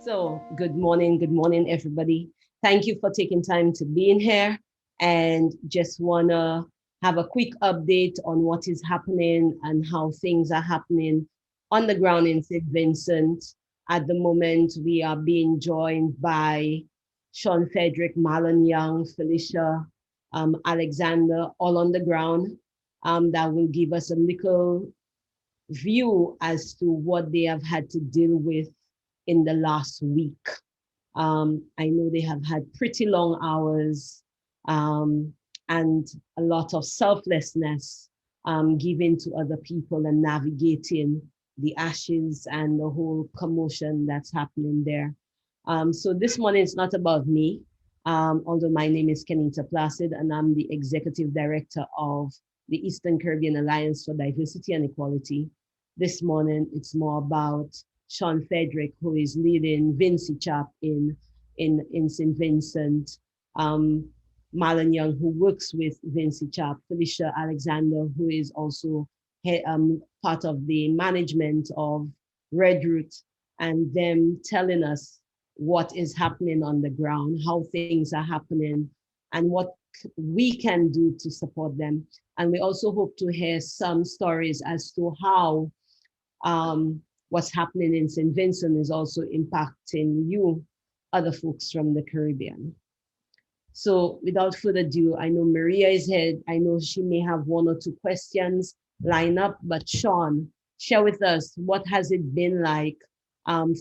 So, good morning, everybody. Thank you for taking time to be in here and just want to have a quick update on what is happening and how things are happening on the ground in St. Vincent. At the moment, we are being joined by Sean Frederick, Marlon Young, Felicia, Alexander, all on the ground. That will give us a little view as to what they have had to deal with in the last week. I know they have had pretty long hours and a lot of selflessness given to other people and navigating the ashes and the whole commotion that's happening there. So this morning it's not about me, although my name is Kenita Placid and I'm the Executive Director of the Eastern Caribbean Alliance for Diversity and Equality. This morning it's more about Sean Frederick, who is leading Vinci Chap in St. Vincent, Marlon Young, who works with Vinci Chap, Felicia Alexander, who is also part of the management of Red Root, and them telling us what is happening on the ground, how things are happening, and what we can do to support them. And we also hope to hear some stories as to how what's happening in St. Vincent is also impacting you, other folks from the Caribbean. So without further ado, I know Maria is here. I know she may have one or two questions lined up, but Sean, share with us, what has it been like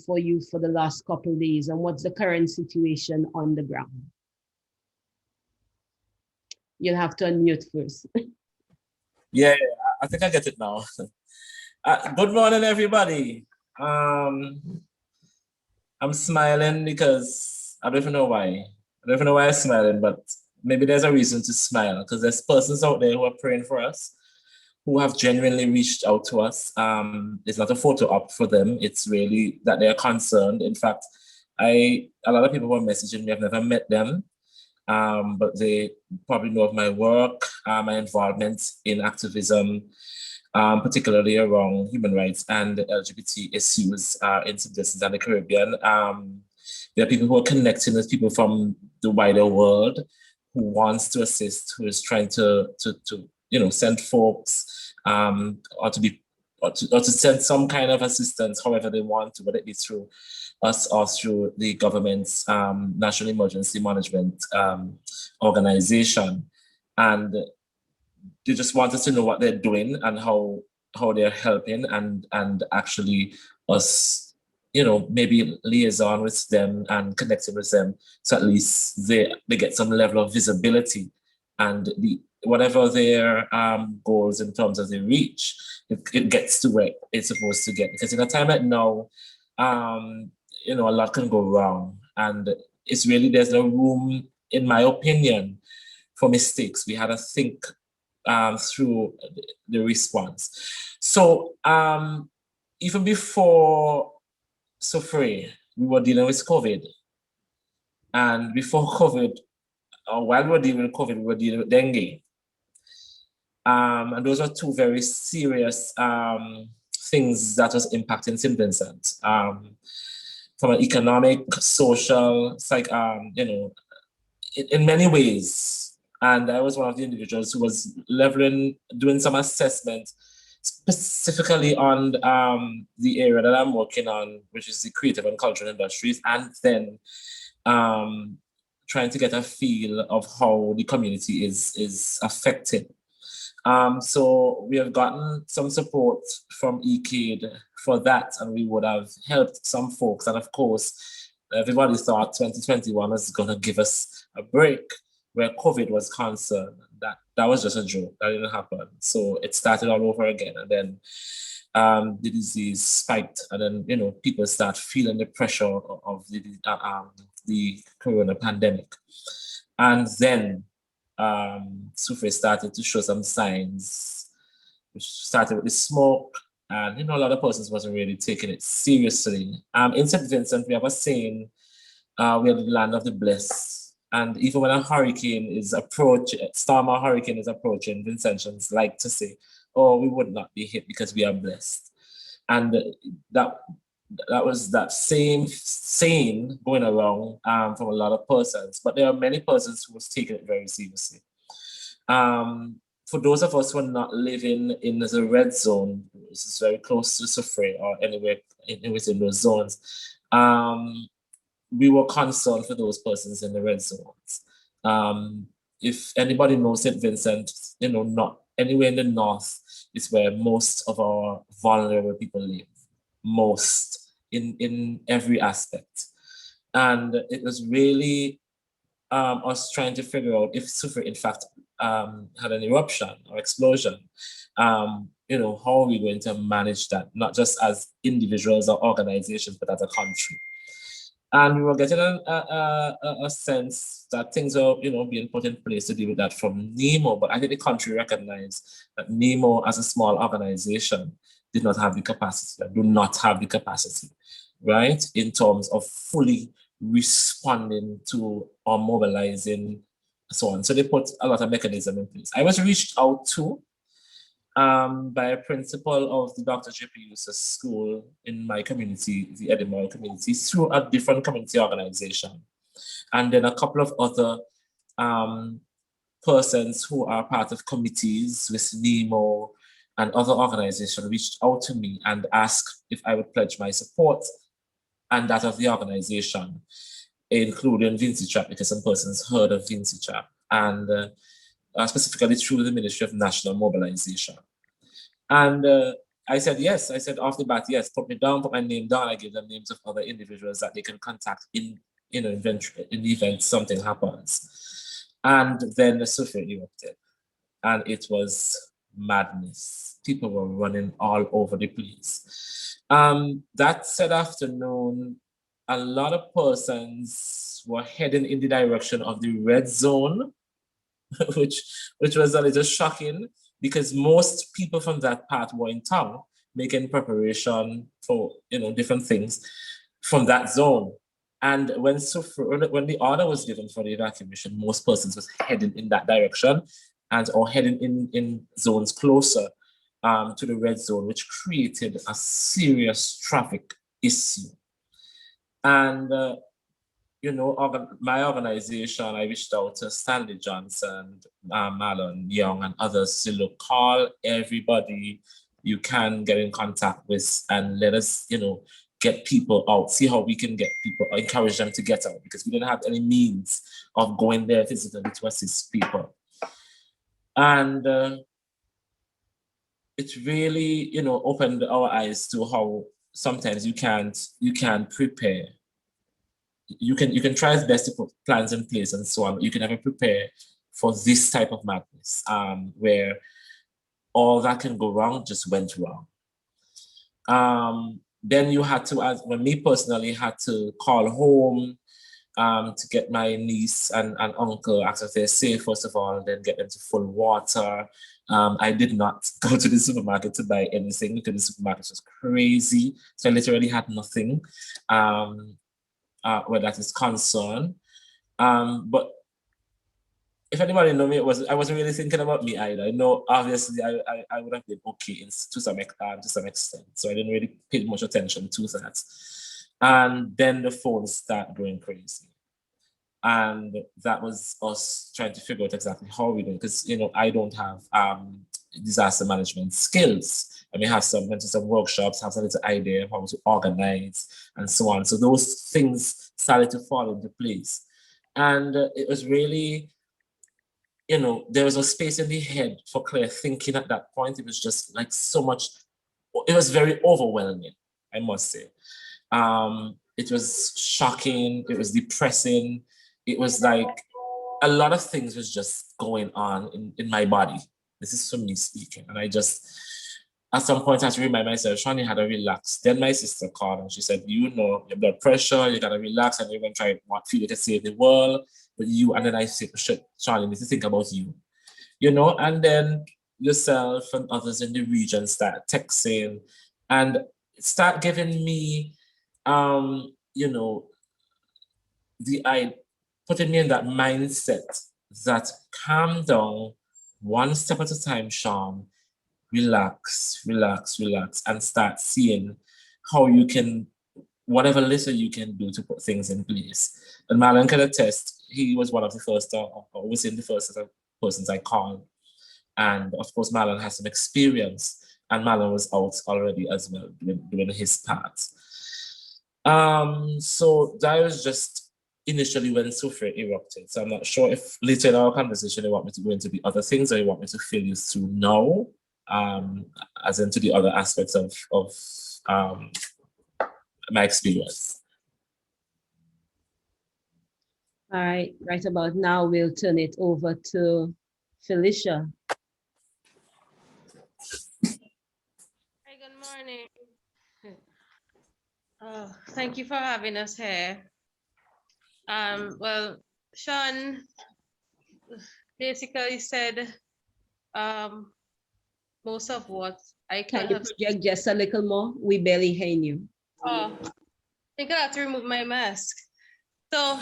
for you for the last couple of days and what's the current situation on the ground? You'll have to unmute first. Yeah, I think I get it now. Good morning, everybody. I'm smiling because I don't even know why. I don't even know why I'm smiling, but maybe there's a reason to smile because there's persons out there who are praying for us, who have genuinely reached out to us. It's not a photo op for them. It's really that they're concerned. In fact, a lot of people were messaging me. I've never met them, but they probably know of my work, my involvement in activism, particularly around human rights and LGBT issues in St. Vincent and the Caribbean. There are people who are connecting with people from the wider world who wants to assist, who is trying to send folks or to send some kind of assistance, however they want to, whether it be through us or through the government's National Emergency Management Organization. And they just want us to know what they're doing and how they're helping and actually us, maybe liaison with them and connecting with them so at least they get some level of visibility and whatever their goals in terms of the reach, it gets to where it's supposed to get. Because in a time like now, a lot can go wrong and it's really, there's no room, in my opinion, for mistakes. We had to think through the response. So even before Soufriere, we were dealing with COVID. And before COVID, while we were dealing with COVID, we were dealing with dengue. And those are two very serious things that was impacting St. Vincent. From an economic, social, in many ways. And I was one of the individuals who was doing some assessment specifically on the area that I'm working on, which is the creative and cultural industries, and then trying to get a feel of how the community is affected. So we have gotten some support from ECADE for that, and we would have helped some folks. And of course, everybody thought 2021 was going to give us a break where COVID was concerned. That was just a joke. That didn't happen. So it started all over again. And then the disease spiked. And then, people start feeling the pressure of the corona pandemic. And then Soufriere started to show some signs, which started with the smoke. And, a lot of persons wasn't really taking it seriously. In St. Vincent, we have a saying, we are the land of the blessed. And even when a hurricane is storm or hurricane is approaching, Vincentians like to say, oh, we would not be hit because we are blessed. And that that was that same saying going around from a lot of persons, but there are many persons who was taking it very seriously. For those of us who are not living in the red zone, which is very close to Soufriere or anywhere within those zones, we were concerned for those persons in the red zones. If anybody knows St. Vincent, not anywhere in the north is where most of our vulnerable people live, most in every aspect. And it was really us trying to figure out if Soufriere, in fact, had an eruption or explosion. How are we going to manage that, not just as individuals or organizations, but as a country? And we were getting a sense that things are, being put in place to deal with that from NEMO. But I think the country recognized that NEMO, as a small organization, did not have the capacity, do not have the capacity, right, in terms of fully responding to or mobilizing, so on. So they put a lot of mechanism in place. I was reached out to by a principal of the Dr. J.P. Eustace School in my community, the Edinburgh community, through a different community organization. And then a couple of other persons who are part of committees with NEMO and other organizations reached out to me and asked if I would pledge my support and that of the organization, including VinCCHAP, because some persons heard of VinCCHAP, and specifically through the Ministry of National Mobilization. And I said yes. I said off the bat, yes, put me down, put my name down. I gave them names of other individuals that they can contact in the event something happens. And then the Soufriere erupted, and it was madness. People were running all over the place. That said afternoon, a lot of persons were heading in the direction of the red zone, which was a little shocking because most people from that part were in town making preparation for different things from that zone. And when the order was given for the evacuation, most persons was heading in that direction or heading in zones closer to the red zone, which created a serious traffic issue. And my organization, I reached out to Stanley Johnson, Marlon Young, and others to call everybody you can get in contact with and let us, get people out, see how we can get people, encourage them to get out, because we didn't have any means of going there physically to assist people. And it really, opened our eyes to how sometimes you can't prepare. You can try as best to put plans in place and so on, but you can never prepare for this type of madness, where all that can go wrong just went wrong. Then you had to, when me personally had to call home to get my niece and uncle, ask if they're safe, first of all, then get them to full water. I did not go to the supermarket to buy anything because the supermarket was crazy. So I literally had nothing. Where that is concerned. But if anybody know me, I wasn't really thinking about me either. I know obviously I would have been okay to some extent. So I didn't really pay much attention to that. And then the phones start going crazy. And that was us trying to figure out exactly how we do it, because I don't have disaster management skills. I may have went to some workshops, have some little idea of how to organize and so on. So those things started to fall into place. And it was really, there was a space in the head for clear thinking at that point. It was just like so much, it was very overwhelming, I must say. It was shocking, it was depressing. It was like a lot of things was just going on in my body. This is for me speaking. And I just, at some point, I had to remind myself, Shani, had to relax. Then my sister called and she said, your blood pressure, you gotta relax, and you're gonna try feel to save the world. But and then I said, Shani, need to think about you. And then yourself and others in the region start texting and start giving me, putting me in that mindset that calm down, one step at a time, Sean, relax, and start seeing how you can whatever little you can do to put things in place. And Marlon can attest, he was one of the first, or within the first set of persons I called. And of course, Marlon has some experience, and Marlon was out already as well, doing his part. So that was just initially when Soufriere erupted. So I'm not sure if later in our conversation you want me to go into the other things, or you want me to fill you through now, as into the other aspects of my experience. All right, right about now, we'll turn it over to Felicia. Hi, good morning. Thank you for having us here. Well, Sean basically said most of what I Can could you have. project just a little more? We barely hear you. Oh, I think I have to remove my mask. So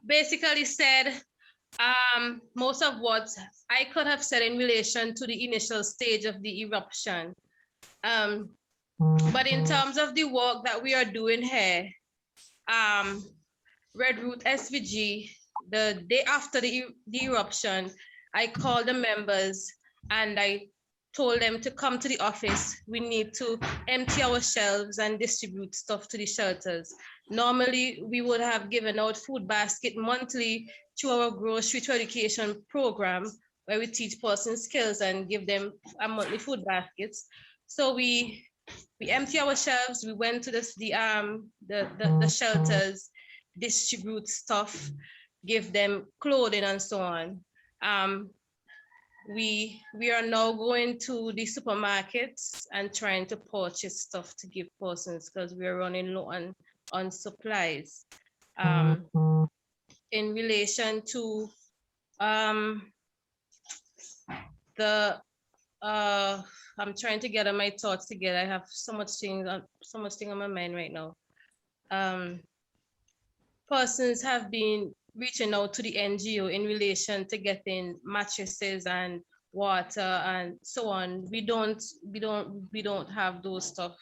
basically said most of what I could have said in relation to the initial stage of the eruption. But in terms of the work that we are doing here, Red Root SVG, the day after the eruption, I called the members and I told them to come to the office. We need to empty our shelves and distribute stuff to the shelters. Normally, we would have given out food basket monthly through our grocery to education program, where we teach persons skills and give them a monthly food baskets. So we empty our shelves. We went to the shelters, distribute stuff, give them clothing and so on. We are now going to the supermarkets and trying to purchase stuff to give persons because we are running low on supplies. In relation to I'm trying to gather my thoughts together. I have so much thing on my mind right now. Persons have been reaching out to the NGO in relation to getting mattresses and water and so on. We don't have those stuff.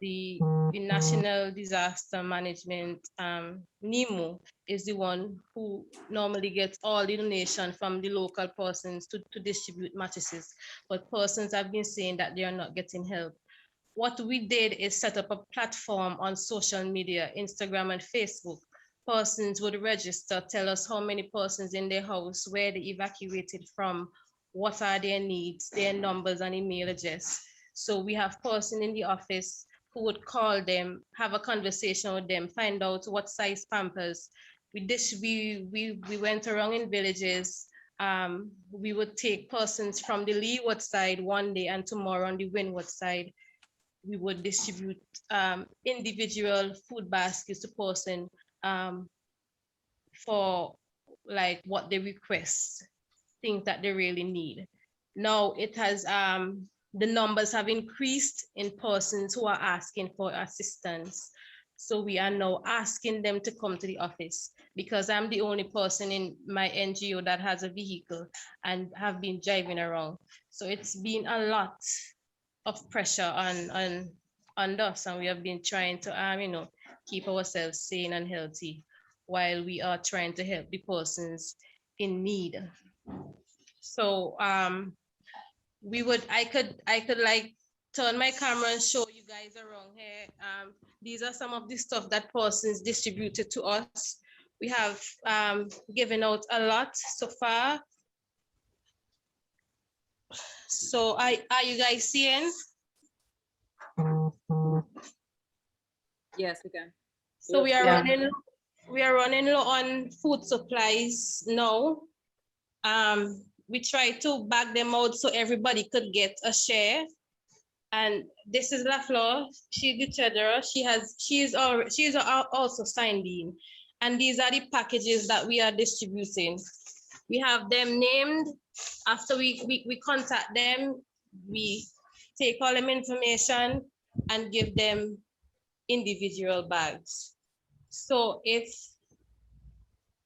The National Disaster Management, NEMO, is the one who normally gets all the donation from the local persons to distribute mattresses. But persons have been saying that they are not getting help. What we did is set up a platform on social media, Instagram and Facebook. Persons would register, tell us how many persons in their house, where they evacuated from, what are their needs, their numbers and email address. So we have person in the office who would call them, have a conversation with them, find out what size Pampers. We went around in villages. We would take persons from the leeward side one day and tomorrow on the windward side. We would distribute individual food baskets to person for like what they request, things that they really need. Now it has the numbers have increased in persons who are asking for assistance. So we are now asking them to come to the office because I'm the only person in my NGO that has a vehicle and have been driving around. So it's been a lot of pressure on us, and we have been trying to keep ourselves sane and healthy while we are trying to help the persons in need. So I could like turn my camera and show you guys around here. These are some of the stuff that persons distributed to us. We have given out a lot so far. So are you guys seeing? Yes, we can. So we are running low on food supplies now. We try to bag them out so everybody could get a share. And this is La Flor. She's the treasurer. She is also signed in. And these are the packages that we are distributing. We have them named. After we contact them, we take all them information and give them individual bags. So if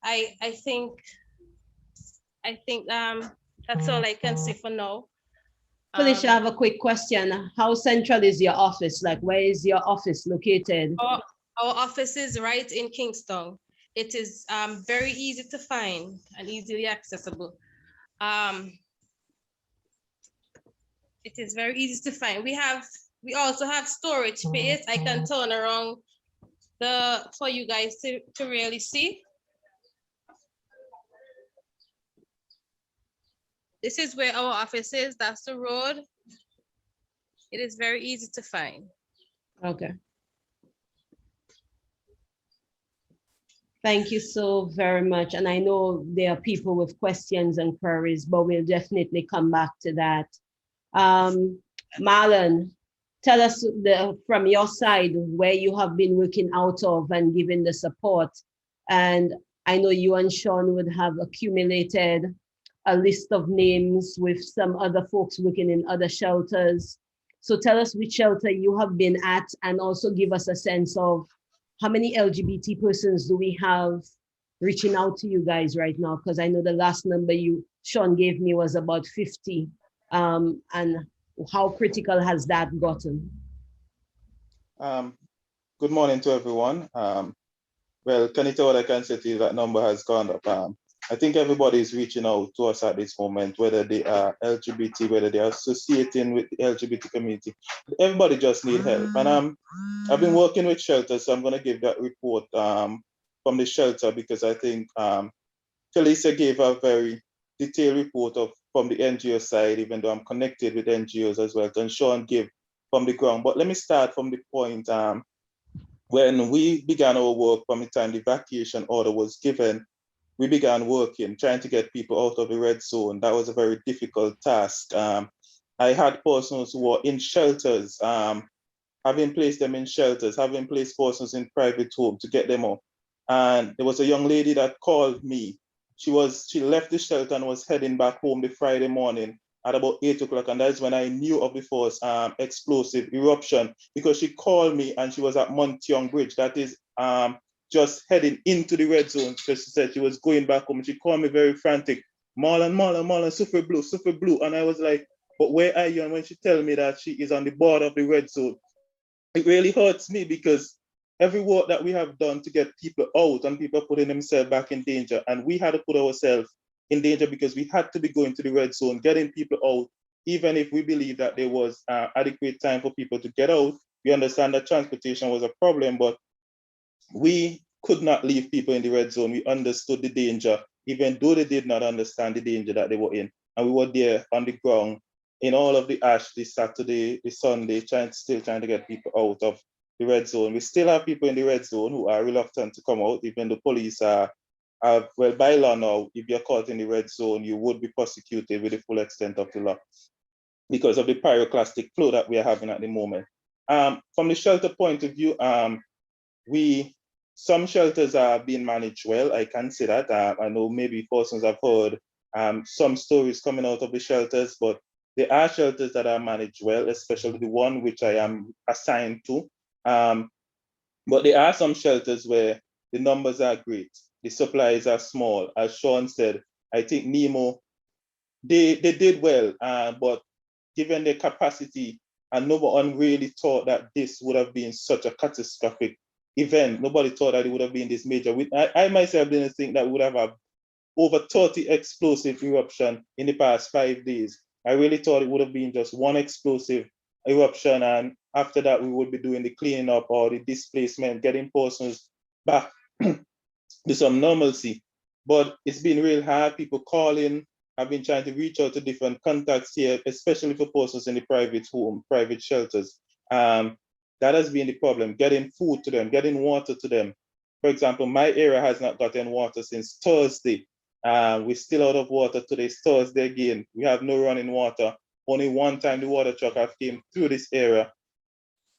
I think that's all I can say for now. Felicia, I have a quick question. How central is your office? Like, where is your office located? Our office is right in Kingston. It is very easy to find and easily accessible. It is very easy to find. We also have storage space. I can turn around for you guys to really see. This is where our office is. That's the road. It is very easy to find. Okay. Thank you so very much. And I know there are people with questions and queries, but we'll definitely come back to that. Marlon, tell us from your side where you have been working out of and giving the support. And I know you and Sean would have accumulated a list of names with some other folks working in other shelters. So tell us which shelter you have been at and also give us a sense of how many LGBT persons do we have reaching out to you guys right now? Because I know the last number Sean gave me was about 50. And how critical has that gotten? Good morning to everyone. Well, can you tell what I can say to you? That number has gone up. I think everybody is reaching out to us at this moment, whether they are LGBT, whether they are associating with the LGBT community. Everybody just need help. And I've been working with shelters, so I'm going to give that report from the shelter because I think Felicia gave a very detailed report from the NGO side, even though I'm connected with NGOs as well, and Sean gave from the ground. But let me start from the point when we began our work from the time the evacuation order was given. We began working, trying to get people out of the red zone. That was a very difficult task. I had persons who were in shelters, having placed them in shelters, having placed persons in private home to get them out. And there was a young lady that called me. She left the shelter and was heading back home the Friday morning at about 8 o'clock. And that's when I knew of the first explosive eruption, because she called me and she was at Montyon Bridge. That is just heading into the red zone. So she said she was going back home. She called me very frantic. Marlon, Soufriere blue. And I was like, but where are you? And when she tell me that she is on the border of the red zone, it really hurts me because every work that we have done to get people out and people putting themselves back in danger. And we had to put ourselves in danger because we had to be going to the red zone, getting people out, even if we believe that there was adequate time for people to get out. We understand that transportation was a problem, but we could not leave people in the red zone. We understood the danger, even though they did not understand the danger that they were in. And we were there on the ground in all of the ash, this Saturday, the Sunday, still trying to get people out of the red zone. We still have people in the red zone who are reluctant to come out. Even the police are, well, by law now, if you're caught in the red zone, you would be prosecuted with the full extent of the law because of the pyroclastic flow that we are having at the moment. From the shelter point of view, some shelters are being managed well. I can say that. I know maybe persons have heard some stories coming out of the shelters, but there are shelters that are managed well, especially the one which I am assigned to. But there are some shelters where the numbers are great, the supplies are small. As Sean said, I think Nemo, they did well, but given their capacity, and no one really thought that this would have been such a catastrophic event. Nobody thought that it would have been this major. I myself didn't think that we would have over 30 explosive eruption in the past 5 days. I really thought it would have been just one explosive eruption, and after that we would be doing the cleaning up or the displacement, getting persons back to some normalcy. But it's been real hard. People calling. I've been trying to reach out to different contacts here, especially for persons in the private home, private shelters. That has been the problem, getting food to them, getting water to them. For example, my area has not gotten water since Thursday. We're still out of water today. It's Thursday again. We have no running water. Only one time the water truck have came through this area.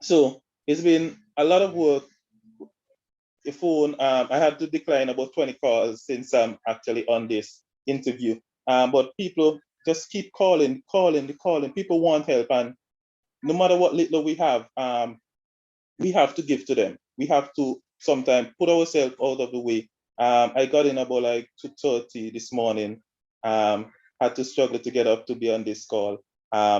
So it's been a lot of work. The phone, I had to decline about 20 calls since I'm actually on this interview. But people just keep calling. People want help, and no matter what little we have to give to them. We have to sometimes put ourselves out of the way. I got in about like 2:30 this morning. Had to struggle to get up to be on this call.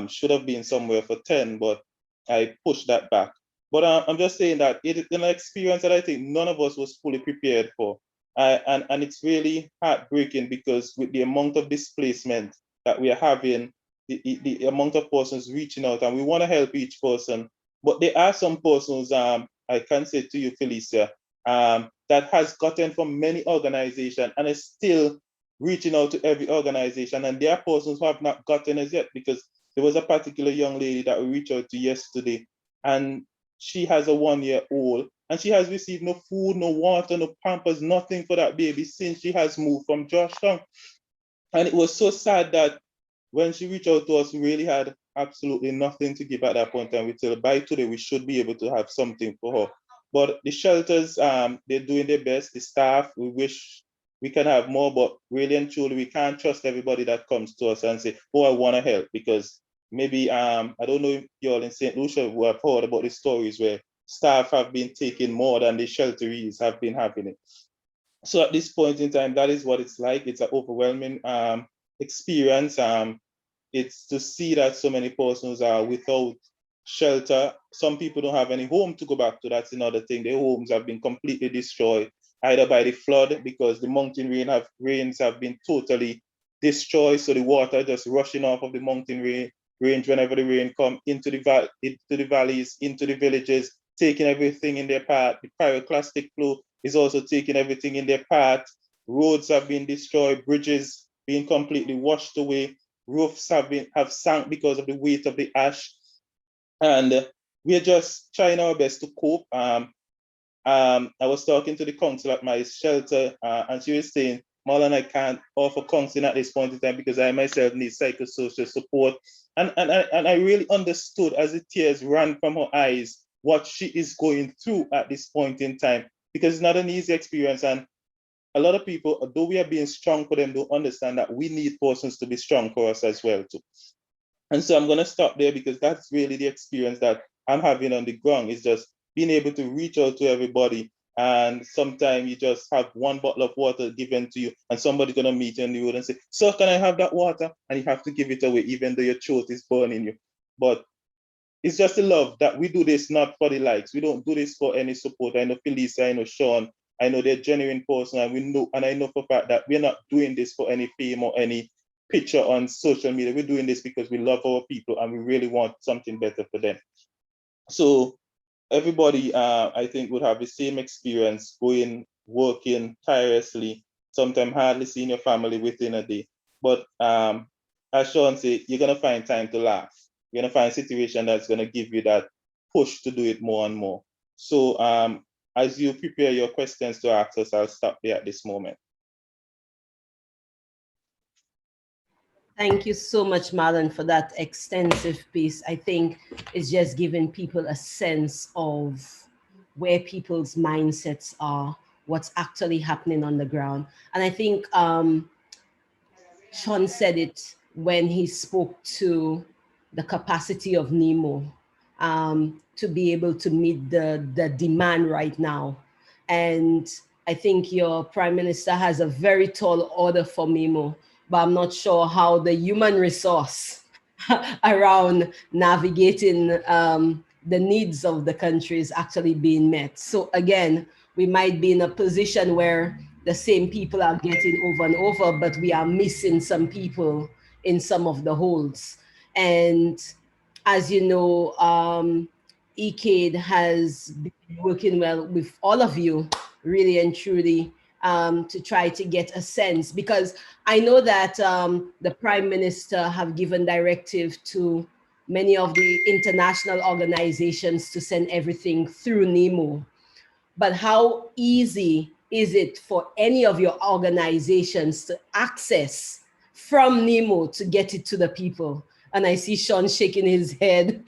should have been somewhere for 10, but I pushed that back. But I'm just saying that it is an experience that I think none of us was fully prepared for. And it's really heartbreaking because with the amount of displacement that we are having, the amount of persons reaching out, and we want to help each person. But there are some persons, I can say to you, Felicia, that has gotten from many organizations and is still reaching out to every organization. And there are persons who have not gotten as yet, because there was a particular young lady that we reached out to yesterday, and she has a 1-year-old, and she has received no food, no water, no pampers, nothing for that baby since she has moved from Georgetown. And it was so sad that when she reached out to us, we really had absolutely nothing to give at that point. And we said, by today, we should be able to have something for her. But the shelters, they're doing their best. The staff, we wish we can have more, but really and truly, we can't trust everybody that comes to us and say, oh, I want to help, because maybe, I don't know if y'all in St. Lucia who have heard about the stories where staff have been taking more than the shelterees have been having it. So at this point in time, that is what it's like. It's an overwhelming experience. It's to see that so many persons are without shelter. Some people don't have any home to go back to. That's another thing. Their homes have been completely destroyed, either by the flood, because the mountain rains have been totally destroyed. So the water just rushing off of the mountain range whenever the rain comes into the valleys, into the villages, taking everything in their path. The pyroclastic flow is also taking everything in their path. Roads have been destroyed, bridges being completely washed away, roofs have sunk because of the weight of the ash. And we're just trying our best to cope. I was talking to the council at my shelter, and she was saying, Marlon, I can't offer counseling at this point in time because I myself need psychosocial support. And I really understood as the tears ran from her eyes what she is going through at this point in time, because it's not an easy experience. And a lot of people, although we are being strong for them, don't understand that we need persons to be strong for us as well too. And so I'm going to stop there, because that's really the experience that I'm having on the ground, is just being able to reach out to everybody. And sometimes you just have one bottle of water given to you, and somebody's going to meet you on the road and say, sir, can I have that water? And you have to give it away, even though your throat is burning you. But it's just the love that we do this not for the likes. We don't do this for any support. I know Felicia, I know Sean, I know they're genuine person, and I know for a fact that we're not doing this for any fame or any picture on social media. We're doing this because we love our people and we really want something better for them. So everybody, I think, would have the same experience, going, working tirelessly, sometimes hardly seeing your family within a day. But as Sean said, you're going to find time to laugh. You're going to find a situation that's going to give you that push to do it more and more. So as you prepare your questions to ask us, I'll stop there at this moment. Thank you so much, Marlon, for that extensive piece. I think it's just giving people a sense of where people's mindsets are, what's actually happening on the ground. And I think Sean said it when he spoke to the capacity of NEMO to be able to meet the demand right now. And I think your Prime Minister has a very tall order for NEMO, but I'm not sure how the human resource around navigating the needs of the country is actually being met. So again, we might be in a position where the same people are getting over and over, but we are missing some people in some of the holds. And as you know, ECADE has been working well with all of you, really and truly, to try to get a sense, because I know that the Prime Minister have given directive to many of the international organizations to send everything through NEMO. But how easy is it for any of your organizations to access from NEMO to get it to the people? And I see Sean shaking his head.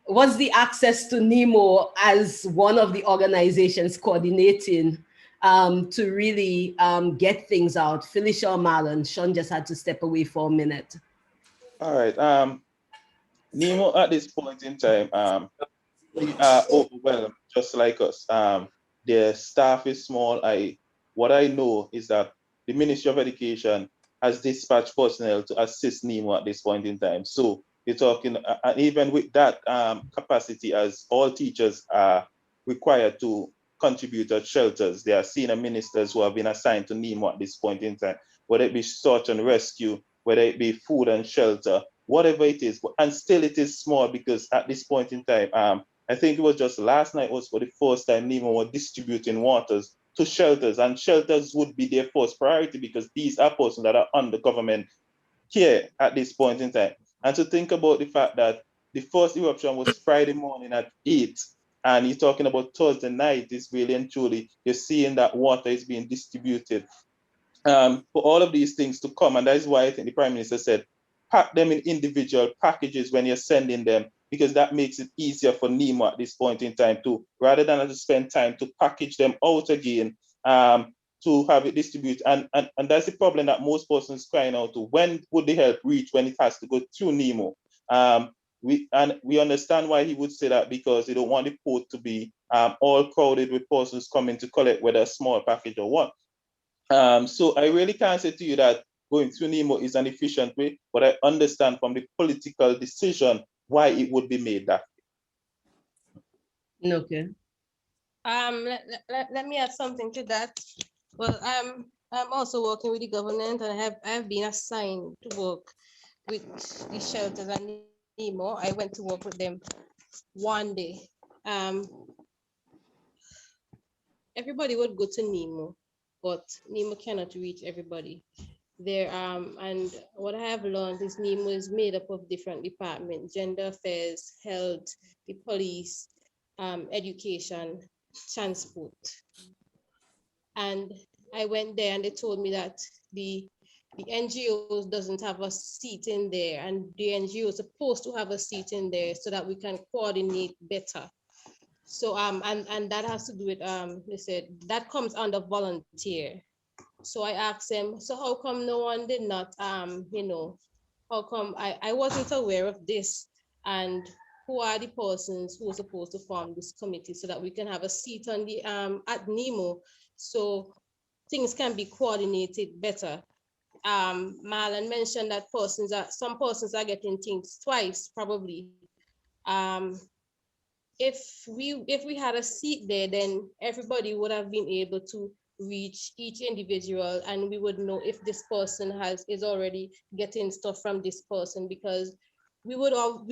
What's the access to NEMO as one of the organizations coordinating to really get things out? Felicia or Marlon? Sean just had to step away for a minute. All right. NEMO at this point in time, we are overwhelmed, just like us. Their staff is small. What I know is that the Ministry of Education has dispatched personnel to assist NEMO at this point in time. So you're talking, even with that capacity, as all teachers are required to contribute to shelters, there are senior ministers who have been assigned to NEMO at this point in time, whether it be search and rescue, whether it be food and shelter, whatever it is, and still it is small because at this point in time, I think it was just last night was for the first time NEMO were distributing waters to shelters, and shelters would be their first priority because these are persons that are under government care at this point in time. And to think about the fact that the first eruption was Friday morning at 8, and you're talking about Thursday night, is really and truly, you're seeing that water is being distributed. For all of these things to come, and that is why I think the Prime Minister said, pack them in individual packages when you're sending them, because that makes it easier for NEMO at this point in time too, rather than have to spend time to package them out again, to have it distributed. And that's the problem that most persons crying out to. When would the help reach when it has to go through NEMO? We understand why he would say that, because they don't want the port to be all crowded with persons coming to collect, whether a small package or what. So I really can't say to you that going through NEMO is an efficient way, but I understand from the political decision why it would be made that way. Okay. Let me add something to that. Well, I'm also working with the government, and I have been assigned to work with the shelters and NEMO. I went to work with them one day. Everybody would go to NEMO, but NEMO cannot reach everybody there. And what I have learned is NEMO is made up of different departments: gender affairs, health, the police, education, transport. And I went there and they told me that the NGOs doesn't have a seat in there, and the NGO is supposed to have a seat in there so that we can coordinate better. So and that has to do with they said that comes under volunteer. So I asked them, so how come no one did not how come I wasn't aware of this, and who are the persons who are supposed to form this committee so that we can have a seat on the at NEMO so things can be coordinated better. Marlon mentioned that some persons are getting things twice probably. If we had a seat there, then everybody would have been able to reach each individual, and we would know if this person is already getting stuff from this person, because we would all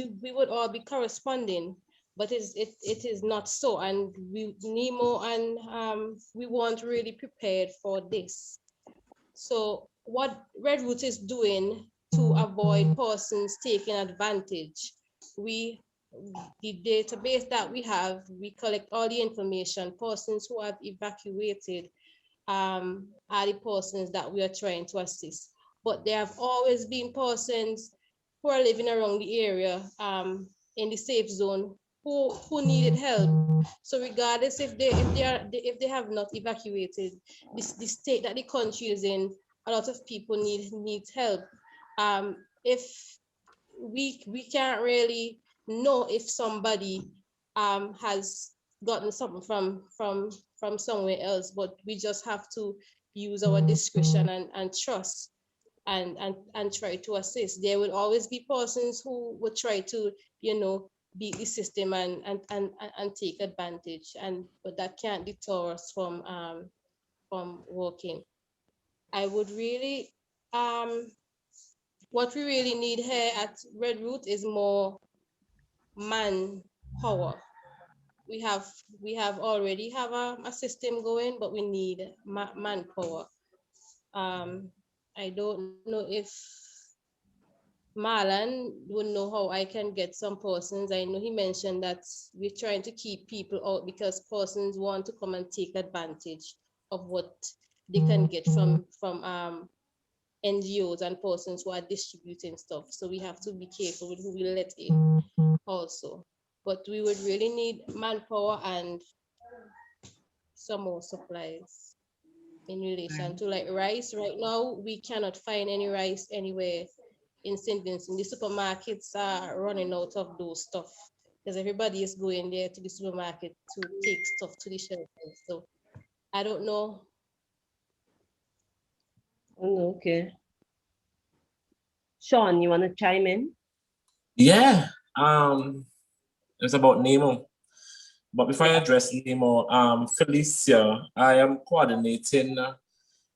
be corresponding, but it is not so, and NEMO and we weren't really prepared for this. So what Red Root is doing to avoid persons taking advantage, the database that we have, we collect all the information. Persons who have evacuated are the persons that we are trying to assist. But there have always been persons who are living around the area in the safe zone who needed help. So regardless if they have not evacuated, the state that the country is in, a lot of people needs help. If we can't really know if somebody has gotten something from somewhere else, but we just have to use our discretion and trust and try to assist. There will always be persons who would try to beat the system and take advantage, but that can't deter us from working. I would really what we really need here at Red Root is more manpower. We already have a system going, but we need manpower. I don't know if Marlon would know how I can get some persons. I know he mentioned that we're trying to keep people out because persons want to come and take advantage of what they can get from NGOs and persons who are distributing stuff. So we have to be careful with who we let in also. But we would really need manpower and some more supplies in relation to like rice. Right now, we cannot find any rice anywhere in St. Vincent. The supermarkets are running out of those stuff because everybody is going there to the supermarket to take stuff to the shelters. So I don't know. Oh, okay. Sean, you want to chime in? Yeah, it's about Nemo. But before I address Nemo, Felicia, I am coordinating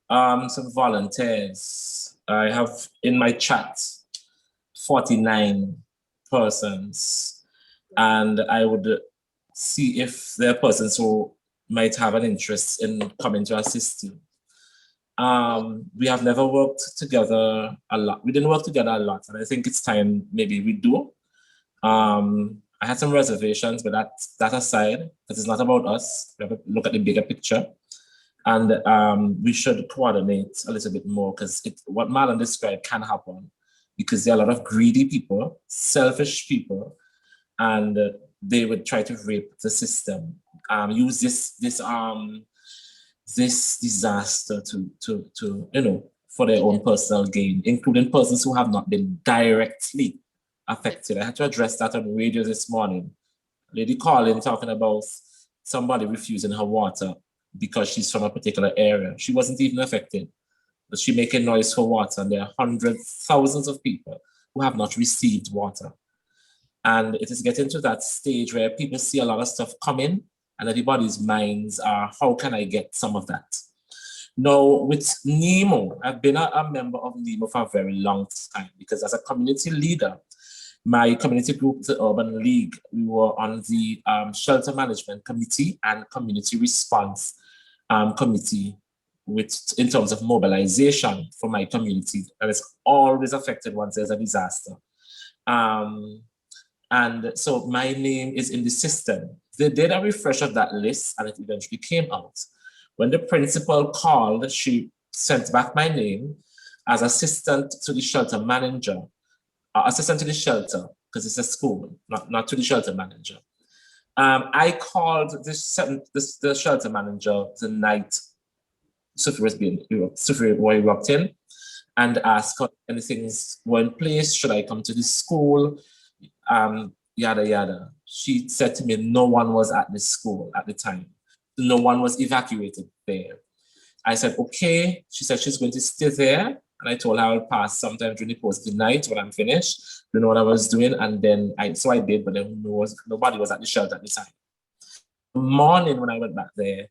some volunteers. I have in my chat 49 persons, and I would see if there are persons who might have an interest in coming to assist you. We have never worked together a lot. We didn't work together a lot, and I think it's time maybe we do. I had some reservations, but that aside, because it's not about us. We have to look at the bigger picture. And we should coordinate a little bit more, because what Marlon described can happen, because there are a lot of greedy people, selfish people, and they would try to rape the system, use this disaster to for their own personal gain, including persons who have not been directly affected. I had to address that on the radio this morning. A lady calling talking about somebody refusing her water because she's from a particular area. She wasn't even affected, but she making noise for water, and there are hundreds, thousands of people who have not received water. And it is getting to that stage where people see a lot of stuff coming, and everybody's minds are, how can I get some of that? Now, with NEMO, I've been a member of NEMO for a very long time, because as a community leader, my community group, the Urban League, we were on the Shelter Management Committee and Community Response Committee in terms of mobilization for my community. And it's always affected once there's a disaster. And so my name is in the system. They did a refresh of that list, and it eventually came out. When the principal called, she sent back my name as assistant to the shelter manager, assistant to the shelter, because it's a school, not to the shelter manager. I called the shelter manager the night Soufriere erupted, and asked her if anything were in place. Should I come to the school? Yada yada. She said to me, no one was at the school at the time. No one was evacuated there. I said, okay. She said she's going to stay there. And I told her I'll pass sometime during the course of the night when I'm finished. You know what I was doing. And then I did, but then nobody was at the shelter at the time. The morning when I went back there,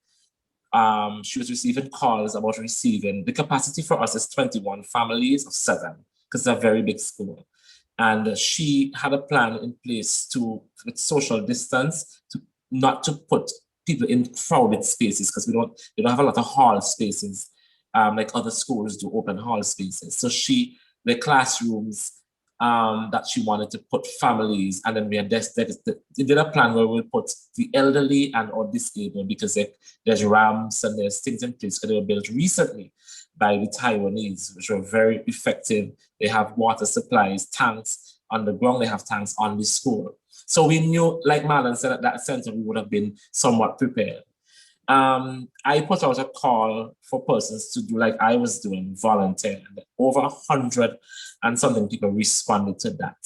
she was receiving calls about receiving. The capacity for us is 21 families of 7, because it's a very big school. And she had a plan in place with social distance, not to put people in crowded spaces, because we don't have a lot of hall spaces like other schools do, open hall spaces. So the classrooms that she wanted to put families, and then we did a plan where we'll put the elderly and or disabled, because there's ramps and there's things in place, because they were built recently by the Taiwanese, which were very effective. They have water supplies, tanks on the ground, they have tanks on the school. So we knew, like Marlon said, at that center, we would have been somewhat prepared. I put out a call for persons to do like I was doing, volunteer. Over 100 and something people responded to that.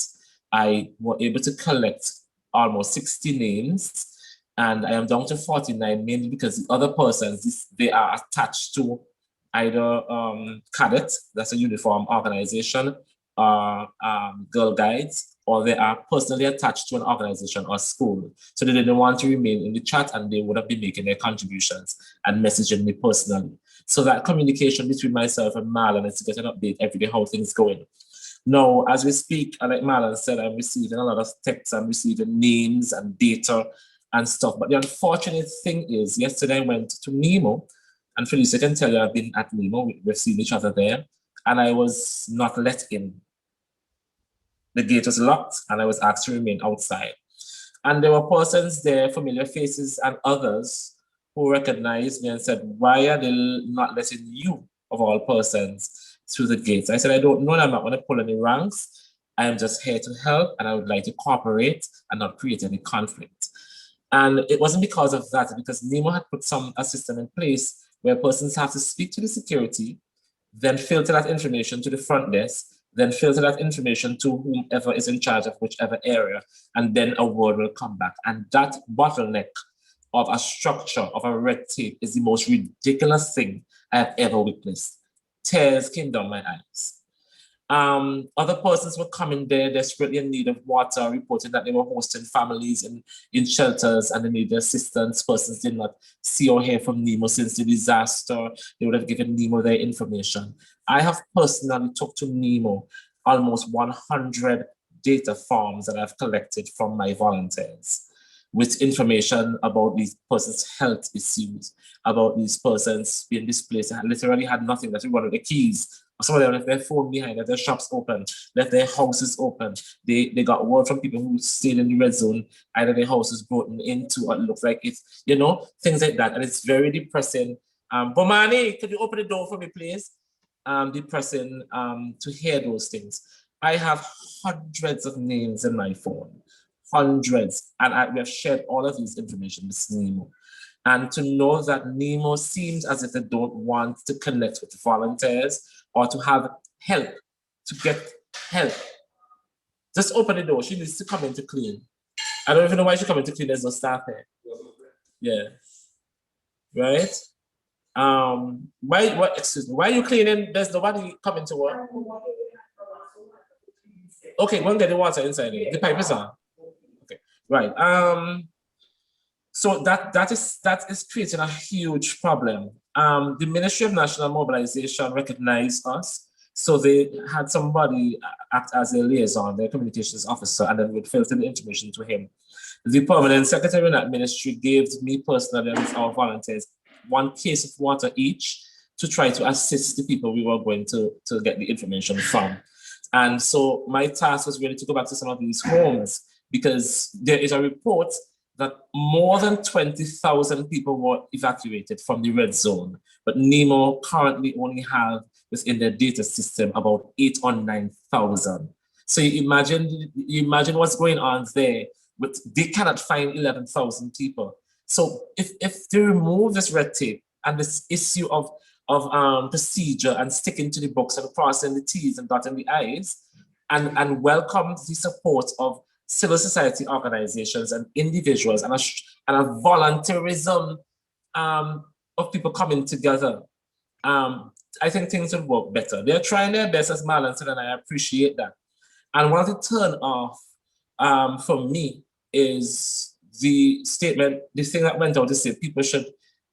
I was able to collect almost 60 names, and I am down to 49, mainly because the other persons, they are attached to either ECADE, that's a uniform organization, or Girl Guides, or they are personally attached to an organization or school. So they didn't want to remain in the chat, and they would have been making their contributions and messaging me personally. So that communication between myself and Marlon is to get an update every day how things going. Now, as we speak, like Marlon said, I'm receiving a lot of texts, I'm receiving names and data and stuff. But the unfortunate thing is, yesterday I went to Nemo, and Felicia can tell you I've been at Nemo, we've seen each other there, and I was not let in. The gate was locked, and I was asked to remain outside. And there were persons there, familiar faces and others, who recognized me and said, why are they not letting you, of all persons, through the gates? I said, I don't know, and I'm not going to pull any ranks. I am just here to help, and I would like to cooperate and not create any conflict. And it wasn't because of that, because Nemo had put a system in place where persons have to speak to the security, then filter that information to the front desk, then filter that information to whomever is in charge of whichever area, and then a word will come back. And that bottleneck of a structure, of a red tape, is the most ridiculous thing I have ever witnessed. Tears came down my eyes. Other persons were coming there desperately in need of water, reporting that they were hosting families in shelters and they needed assistance. Persons did not see or hear from NEMO since the disaster. They would have given NEMO their information. I have personally talked to NEMO almost 100 data forms that I've collected from my volunteers with information about these persons' health issues, about these persons being displaced. I literally had nothing. That's one of the keys. Some of them left their phone behind, left their shops open, left their houses open. They got word from people who stayed in the red zone, either their house is broken into or it looks like it's, you know, things like that. And it's very depressing. Bomani, could you open the door for me, please? Depressing to hear those things. I have hundreds of names in my phone, hundreds. And we have shared all of these information with NEMO. And to know that NEMO seems as if they don't want to connect with volunteers or to have help, to get help. Just open the door. She needs to come in to clean. I don't even know why she come in to clean. There's no staff here. Yeah. Right? Excuse me, why are you cleaning? There's nobody coming to work. Okay, go and get the water inside there. The pipe is on. Okay, right. So that is creating a huge problem. The Ministry of National Mobilization recognized us. So they had somebody act as a liaison, their communications officer, and then would filter the information to him. The permanent secretary in that ministry gave me personally and our volunteers 1 case of water each to try to assist the people we were going to get the information from. And so my task was really to go back to some of these homes because there is a report that more than 20,000 people were evacuated from the red zone, but NEMO currently only have within their data system about 8,000 or 9,000. So you imagine what's going on there, but they cannot find 11,000 people. So if they remove this red tape and this issue of procedure and sticking to the books and crossing the T's and dotting the I's and welcome the support of civil society organizations and individuals and a voluntarism of people coming together, I think things will work better. They're trying their best, as Marlon said, and I appreciate that. And one of the turn off for me is the statement, the thing that went out to say people should,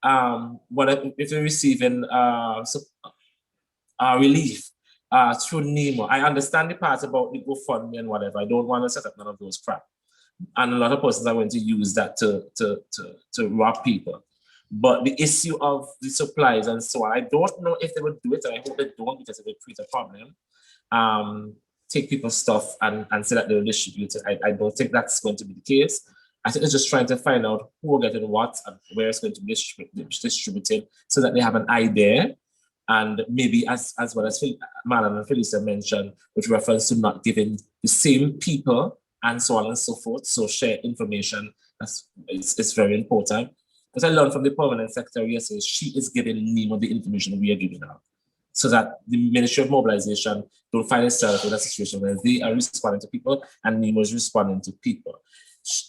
if they're receiving relief through NEMO. I understand the part about the GoFundMe and whatever. I don't want to set up none of those crap. And a lot of persons are going to use that to rob people. But the issue of the supplies and so on, I don't know if they would do it, and I hope they don't because it would create a problem. Take people's stuff and say that they'll distribute it. I don't think that's going to be the case. I think it's just trying to find out who are getting what and where it's going to be distributed so that they have an idea. And maybe as well as Marlon and Felicia mentioned, with reference to not giving the same people and so on and so forth. So share information, it's very important. Because I learned from the permanent secretary yesterday, she is giving NEMO the information we are giving her. So that the Ministry of Mobilization don't find itself in a situation where they are responding to people and NEMO is responding to people.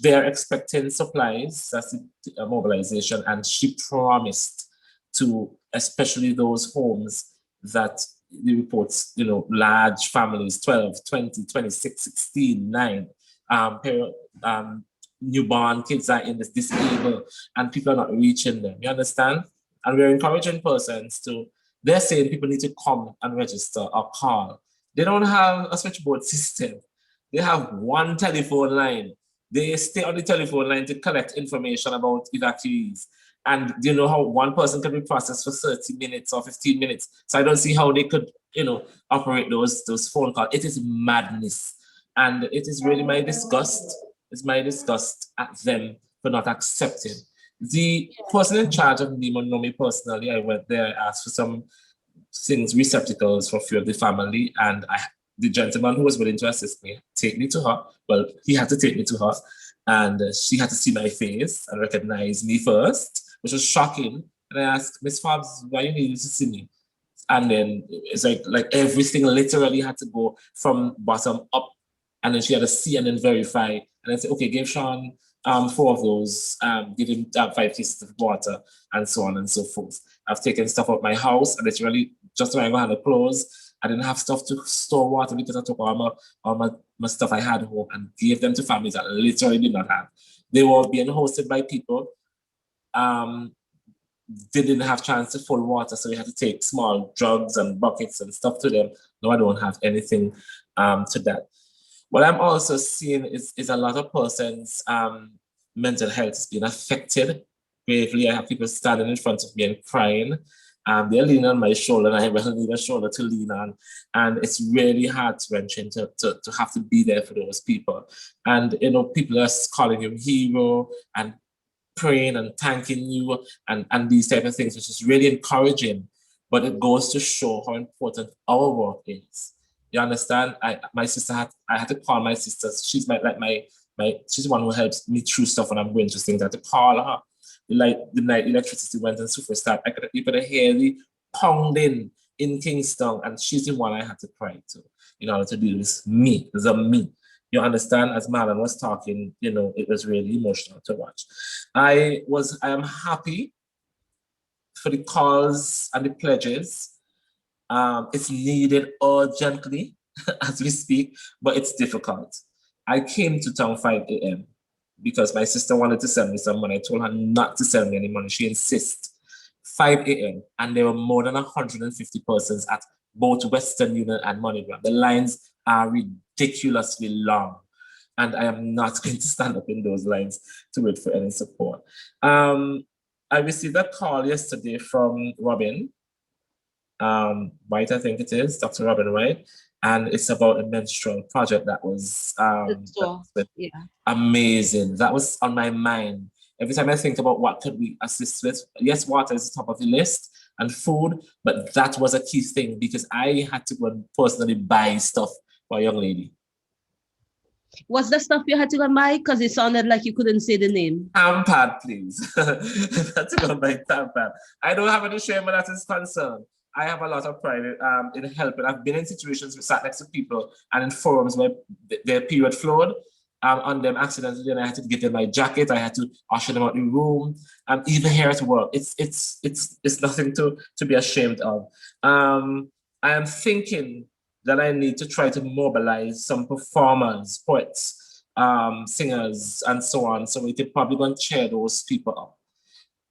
They are expecting supplies, that's the mobilization, and she promised to, especially those homes that the reports, large families, 12, 20, 26, 16, 9, newborn kids are in this disabled and people are not reaching them, you understand? And we're encouraging persons to, they're saying people need to come and register or call. They don't have a switchboard system. They have one telephone line. They stay on the telephone line to collect information about evacuees. And you know how one person can be processed for 30 minutes or 15 minutes. So I don't see how they could, operate those phone calls. It is madness. And it is really my disgust. It's my disgust at them for not accepting. The person in charge of NEMO know me personally. I went there, I asked for some things, receptacles for a few of the family, and the gentleman who was willing to assist me, take me to her. Well, he had to take me to her, and she had to see my face and recognize me first, which was shocking. And I asked, Miss Fobbs, why you needed to see me? And then it's like everything literally had to go from bottom up, and then she had to see and then verify. And I said, okay, give Sean 4 of those, give him 5 cases of water, and so on and so forth. I've taken stuff out of my house, and it's really just when I go have the clothes, I didn't have stuff to store water because I took all my stuff I had home and gave them to families that literally did not have. They were being hosted by people. They didn't have chance to full water, so we had to take small jugs and buckets and stuff to them. No, I don't have anything to that. What I'm also seeing is a lot of persons' mental health is being affected gravely. I have people standing in front of me and crying. They're leaning on my shoulder, and I really need a shoulder to lean on. And it's really heart-wrenching to have to be there for those people. And, you know, people are calling you hero and praying and thanking you and these type of things, which is really encouraging. But it goes to show how important our work is. You understand? I had to call my sister. She's she's the one who helps me through stuff when I'm going through things. I had to call her. The night electricity went and Soufriere started, you could hear the pounding in Kingston, and she's the one I had to cry to in order to do this. Me, it's a me. You understand? As Marlon was talking, you know, it was really emotional to watch. I am happy for the calls and the pledges. It's needed urgently as we speak, but it's difficult. I came to town 5 a.m. because my sister wanted to send me some money. I told her not to send me any money. She insists. 5 a.m. and there were more than 150 persons at both Western Union and MoneyGram. The lines are ridiculously long, and I am not going to stand up in those lines to wait for any support. I received a call yesterday from Robin White, I think it is, Dr. Robin White, and it's about a menstrual project that was amazing. That was on my mind. Every time I think about what could we assist with, yes, water is top of the list and food, but that was a key thing because I had to go and personally buy stuff for a young lady. What's the stuff you had to go and buy? Because it sounded like you couldn't say the name. Tampad, please. I had to go and buy Tampad. I don't have any shame when that is concerned. I have a lot of pride in helping. I've been in situations where sat next to people and in forums where their period flowed on them accidentally, and I had to give them my jacket. I had to usher them out the room. Even here at work, it's nothing to be ashamed of. I am thinking that I need to try to mobilize some performers, poets, singers, and so on. So we could probably go and cheer those people up.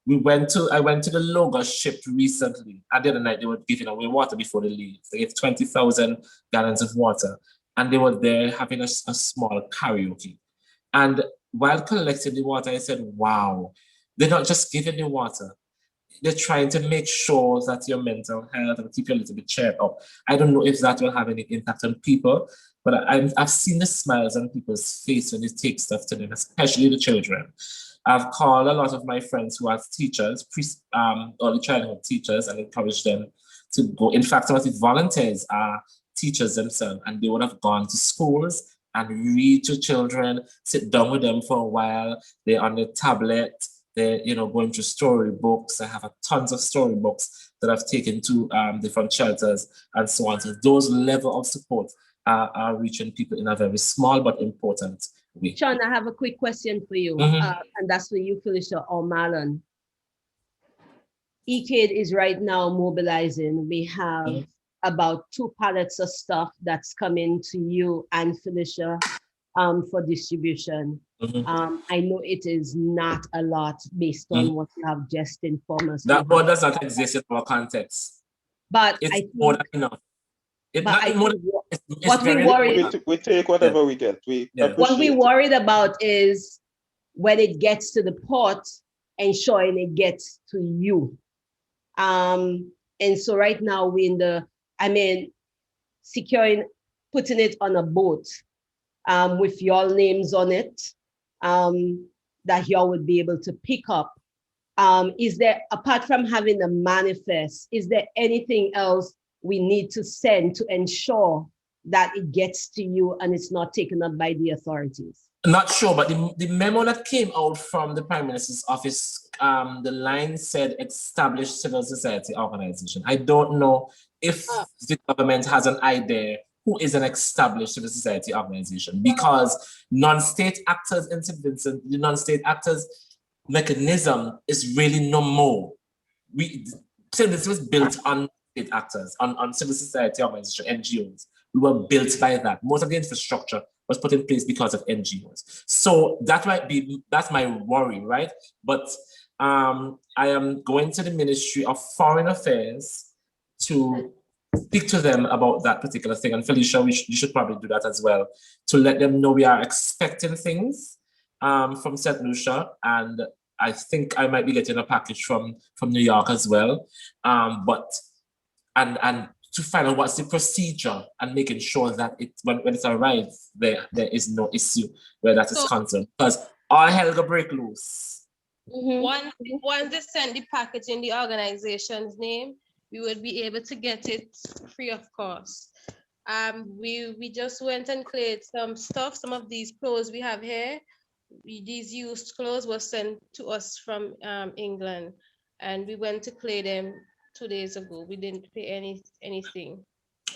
I went to the Logos ship recently. At the other night, they were giving away water before they leave. They gave 20,000 gallons of water. And they were there having a small karaoke. And while collecting the water, I said, wow, they're not just giving you water. They're trying to make sure that your mental health and keep you a little bit cheered up. I don't know if that will have any impact on people, but I've seen the smiles on people's face when you take stuff to them, especially the children. I've called a lot of my friends who are teachers, early childhood teachers, and encouraged them to go. In fact, some of the volunteers are teachers themselves, and they would have gone to schools and read to children, sit down with them for a while. They're on their tablet, they're going through storybooks. I have tons of storybooks that I've taken to different shelters and so on. So those level of support are reaching people in a very small but important way. Sean, I have a quick question for you, and that's for you, Felicia or Marlon. ECADE is right now mobilizing. We have about 2 pallets of stuff that's coming to you and Felicia for distribution. I know it is not a lot based on what you have just informed us. That word does not exist in our context. But it's more than enough. We take whatever we get. What we worried about is when it gets to the port, ensuring it gets to you. And so right now we're securing, putting it on a boat with your names on it, that y'all would be able to pick up. Is there, apart from having a manifest, is there anything else we need to send to ensure that it gets to you and it's not taken up by the authorities? Not sure, but the memo that came out from the Prime Minister's office, the line said established civil society organization. I don't know if the government has an idea who is an established civil society organization, because non-state actors in St Vincent, the non-state actors mechanism is really no more. St Vincent was built on non-state actors, on civil society organizations, NGOs. We were built by that. Most of the infrastructure was put in place because of NGOs. So that's my worry, right? But I am going to the Ministry of Foreign Affairs to speak to them about that particular thing. And Felicia, you should probably do that as well, to let them know we are expecting things from St. Lucia, and I think I might be getting a package from New York as well. But to find out what's the procedure and making sure that when it arrives, there is no issue where that is concerned. Because all hell go break loose. Once they send the package in the organization's name, we would be able to get it free of cost. We just went and cleared some stuff. Some of these clothes we have here, these used clothes were sent to us from England, and we went to clear them 2 days ago. We didn't pay anything.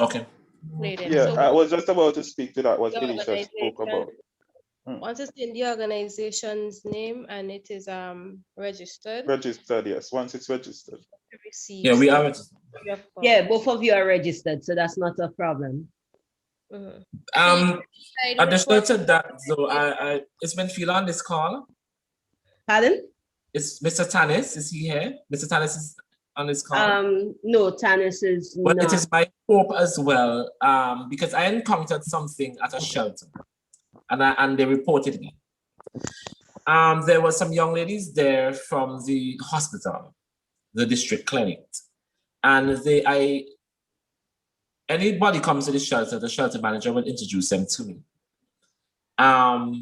Okay. Yeah, so I was just about to speak to that, what Felicia spoke about. Once it's in the organization's name and it is registered. Registered, yes. Once it's registered. Yeah, we are registered. Yeah, both of you are registered, so that's not a problem. Additional to that, though, is Benfila on this call? Pardon? Is Mr. Tanis, is he here? Mr. Tanis is on this call? No, Tanis is but not. It is my hope as well, because I encountered something at a shelter, and they reported me. There were some young ladies there from the hospital, the district clinic, and anybody comes to the shelter manager will introduce them to me.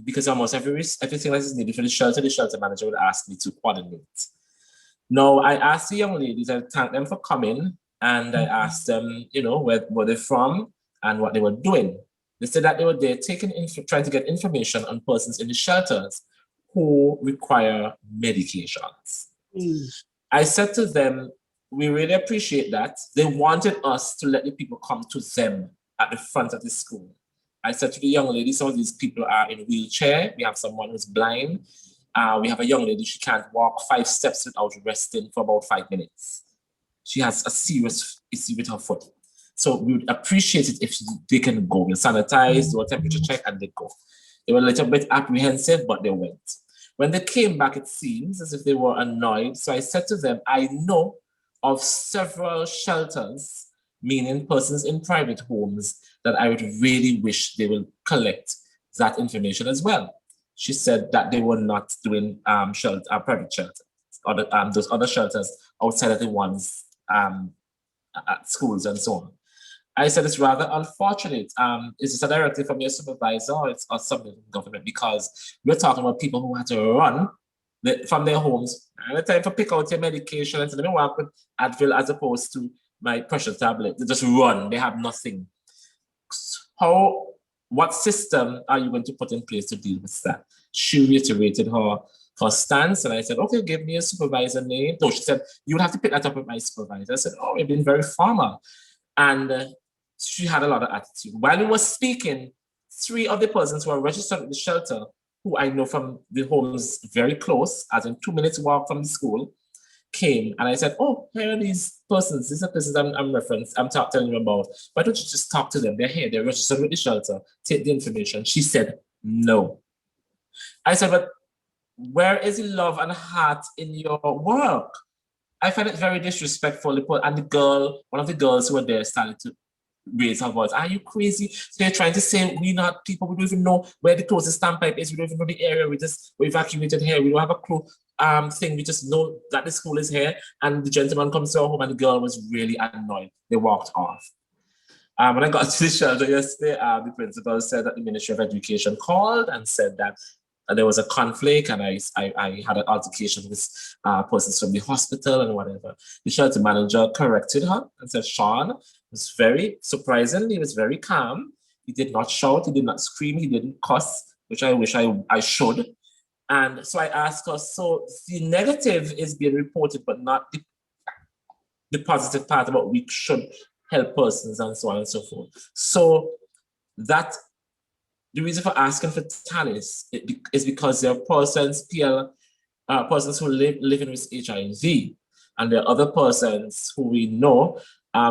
Because almost everything that is needed for the shelter manager would ask me to coordinate. Now, I asked the young ladies, I thanked them for coming, and I asked them, where were they from and what they were doing. They said that they were there trying to get information on persons in the shelters who require medications. I said to them, we really appreciate that. They wanted us to let the people come to them at the front of the school. I said to the young lady, some of these people are in a wheelchair. We have someone who's blind. We have a young lady, she can't walk 5 steps without resting for about 5 minutes. She has a serious issue with her foot. So we would appreciate it if they can go. We'll sanitize, do a temperature check, and they go. They were a little bit apprehensive, but they went. When they came back, it seems as if they were annoyed. So I said to them, I know of several shelters, meaning persons in private homes, that I would really wish they will collect that information as well. She said that they were not doing private shelters, those other shelters outside of the ones at schools and so on. I said it's rather unfortunate. Is this a directive from your supervisor or it's something from government? Because we're talking about people who had to run from their homes and the time to pick out your medication and so let me work with Advil as opposed to my pressure tablet. They just run, they have nothing. What system are you going to put in place to deal with that? She reiterated her stance and I said, okay, give me a supervisor name. No, she said, you would have to pick that up with my supervisor. I said, oh, you've been very formal. And she had a lot of attitude. While we were speaking, 3 of the persons who are registered at the shelter, who I know from the homes very close, as in 2 minutes walk from the school, came and I said, oh, here are these persons. These are persons I'm telling you about. Why don't you just talk to them? They're here, they're registered with the shelter. Take the information. She said, no. I said, but where is the love and heart in your work? I find it very disrespectful. And one of the girls who were there started to raise her voice. Are you crazy? So they're trying to say we not people, we don't even know where the closest standpipe is, we don't even know the area, we evacuated here, we don't have a clue thing, we just know that the school is here. And the gentleman comes to our home and the girl was really annoyed. They walked off. When I got to the shelter yesterday, the principal said that the Ministry of Education called and said that there was a conflict and I had an altercation with persons from the hospital and whatever. The shelter manager corrected her and said, Sean was very very calm. He did not shout, he did not scream, he didn't cuss, which I wish I should. And so I asked her, so the negative is being reported, but not the positive part about we should help persons and so on and so forth. So that the reason for asking for Tanis is because there are persons who live with HIV, and there are other persons who we know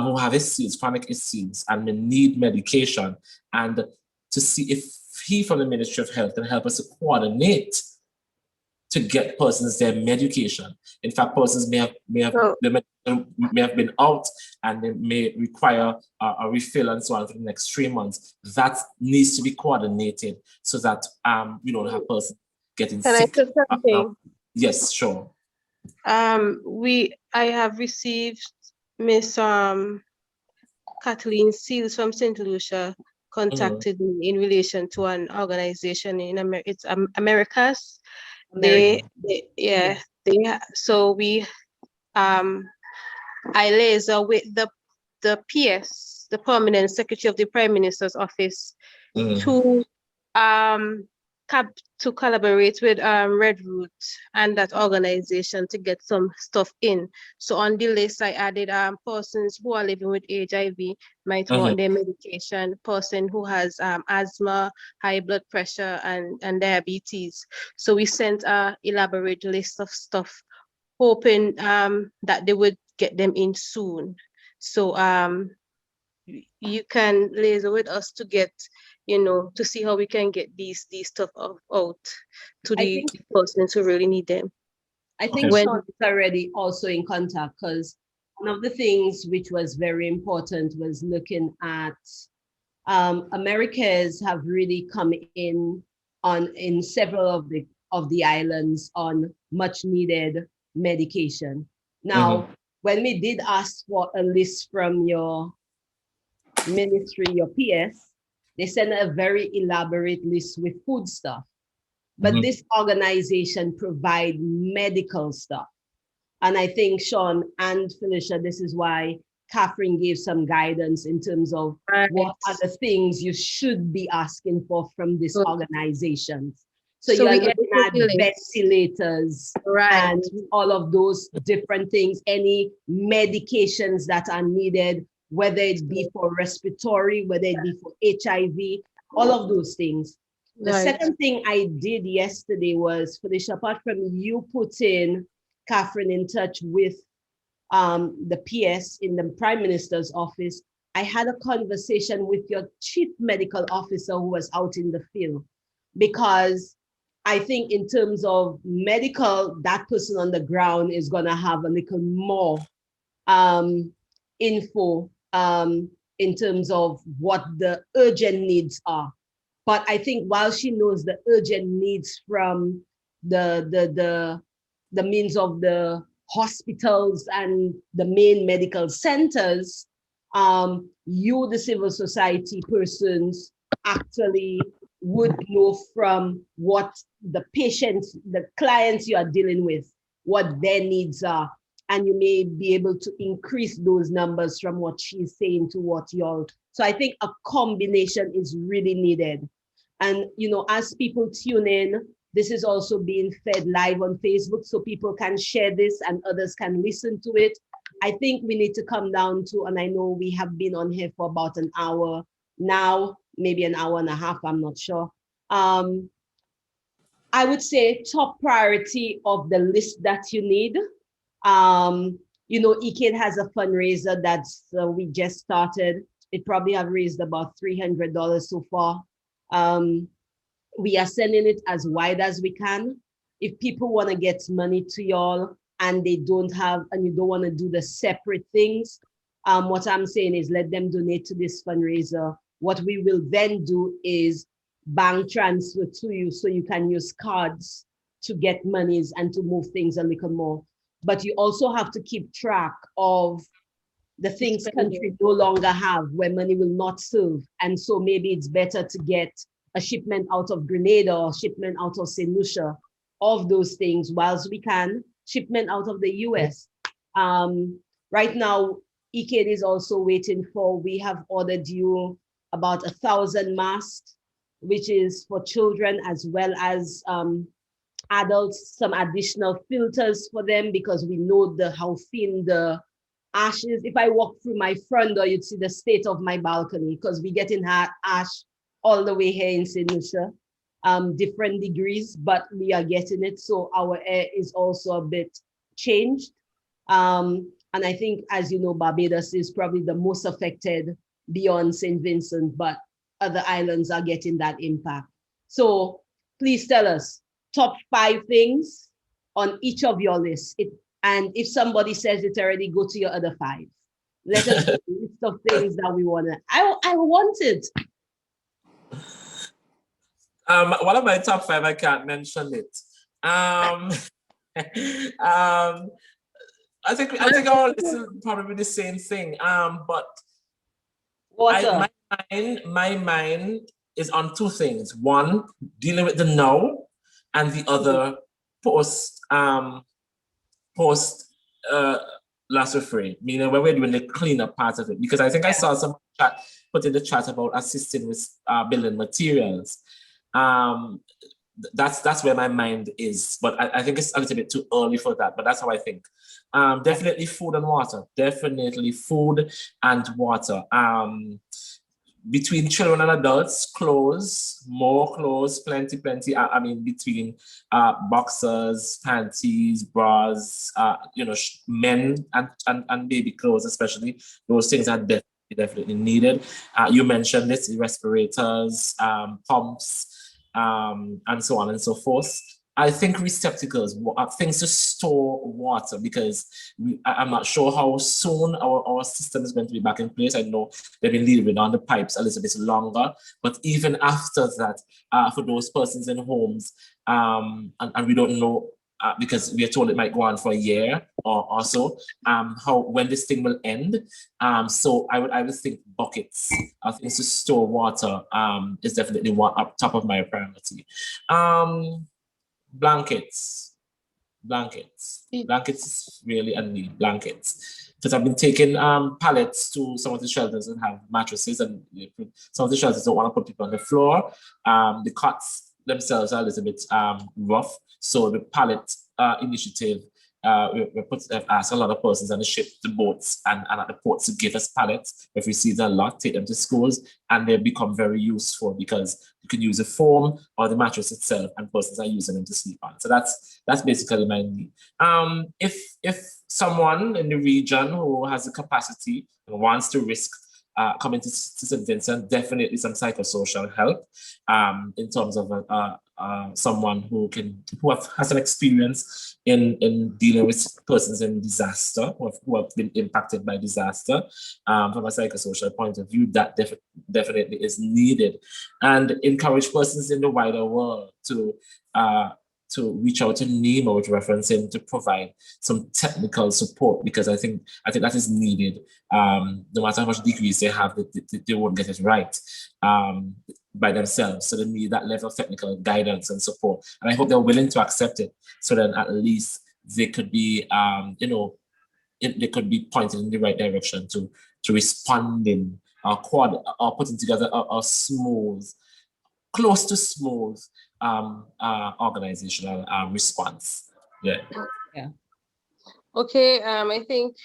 who have issues, chronic issues, and may need medication, and to see if he from the Ministry of Health can help us to coordinate to get persons their medication. In fact, persons may have been out and they may require a refill and so on for the next 3 months. That needs to be coordinated so that we don't have persons getting sick. Can I say something? Yes, sure. I have received Miss Kathleen Seals from St. Lucia contacted me in relation to an organization in it's Americas. So we I liaise with the PS, the Permanent Secretary of the Prime Minister's Office, to collaborate with Red Root and that organization to get some stuff in. So on the list, I added persons who are living with HIV might want their medication, person who has asthma, high blood pressure, and diabetes. So we sent a elaborate list of stuff, hoping that they would get them in soon. So you can liaise with us to get, to see how we can get these stuff out to the persons who really need them. I think Sean is already also in contact, because one of the things which was very important was looking at Americas have really come in several of the islands on much needed medication. Now, when we did ask for a list from your ministry, your PS, they sent a very elaborate list with food stuff. But this organization provide medical stuff. And I think Sean and Felicia, this is why Catherine gave some guidance in terms of what are the things you should be asking for from these organizations. So you are getting at ventilators and all of those different things, any medications that are needed, whether it be for respiratory, whether it be for HIV, all of those things. The second thing I did yesterday was, Felicia, apart from you putting Catherine in touch with the PS in the Prime Minister's office, I had a conversation with your chief medical officer who was out in the field, because I think in terms of medical, that person on the ground is gonna have a little more info in terms of what the urgent needs are. But I think while she knows the urgent needs from the means of the hospitals and the main medical centers, you, the civil society persons, actually would know from what the patients, the clients you are dealing with, what their needs are. And you may be able to increase those numbers from what she's saying to what y'all. So I think a combination is really needed. And, as people tune in, this is also being fed live on Facebook, so people can share this and others can listen to it. I think we need to come down to, and I know we have been on here for about an hour now, maybe an hour and a half, I'm not sure. I would say top priority of the list that you need. ECADE has a fundraiser that's we just started. It probably have raised about $300 so far. We are sending it as wide as we can. If people want to get money to y'all and they don't have, and you don't want to do the separate things, what I'm saying is let them donate to this fundraiser. What we will then do is bank transfer to you so you can use cards to get monies and to move things a little more. But you also have to keep track of the things countries no longer have where money will not serve. And so maybe it's better to get a shipment out of Grenada or shipment out of St. Lucia, of those things, whilst we can, shipment out of the US. Right now, ECADE is also waiting for, we have ordered you about 1,000 masks, which is for children as well as adults, some additional filters for them, because we know how thin the ash is. If I walk through my front door, you'd see the state of my balcony, because we get in ash all the way here in St. Lucia, different degrees, but we are getting it. So our air is also a bit changed. And And I think, as you know, Barbados is probably the most affected beyond St. Vincent, but other islands are getting that impact. So please tell us top 5 things on each of your lists. And if somebody says it already, go to your other 5. Let us get a list of things that we want to. I want it. One of my top 5, I can't mention it. I think all this is probably the same thing. But Water. my mind is on 2 things. One, dealing with the now, and the other post La Soufriere, meaning when we're doing the cleanup part of it. Because I think I saw some chat put in the chat about assisting with building materials. That's where my mind is, but I think it's a little bit too early for that, but that's how I think. Definitely food and water. Definitely food and water. Between children and adults, clothes, more clothes, plenty. I mean, between boxers, panties, bras, men and baby clothes, especially, those things are definitely needed. You mentioned it, respirators, pumps, and so on and so forth. I think receptacles, things to store water, because I'm not sure how soon our system is going to be back in place. I know they've been leaving on the pipes a little bit longer, but even after that, for those persons in homes, and we don't know, because we are told it might go on for a year or so, when this thing will end. So I would think buckets, things to store water, is definitely one up top of my priority. Blankets is really a need. Blankets, because I've been taking pallets to some of the shelters that have mattresses, and some of the shelters don't want to put people on the floor. The cots themselves are a little bit rough, so the pallet initiative, we asked a lot of persons on the ship, the boats, and at the ports to give us pallets. We've received a lot, take them to schools, and they've become very useful, because you can use the foam or the mattress itself, and persons are using them to sleep on. So that's basically my need. If someone in the region who has the capacity and wants to risk coming to St. Vincent, definitely some psychosocial help, in terms of someone who has an experience in dealing with persons in disaster, who have been impacted by disaster, from a psychosocial point of view. That definitely is needed, and encourage persons in the wider world to reach out to NEMO, with reference him, to provide some technical support, because I think that is needed. No matter how much degrees they have, they won't get it right by themselves. So they need that level of technical guidance and support. And I hope they're willing to accept it, so then at least they could be, they could be pointed in the right direction to responding or putting together a smooth, close to smooth organizational response. Yeah. Okay, I think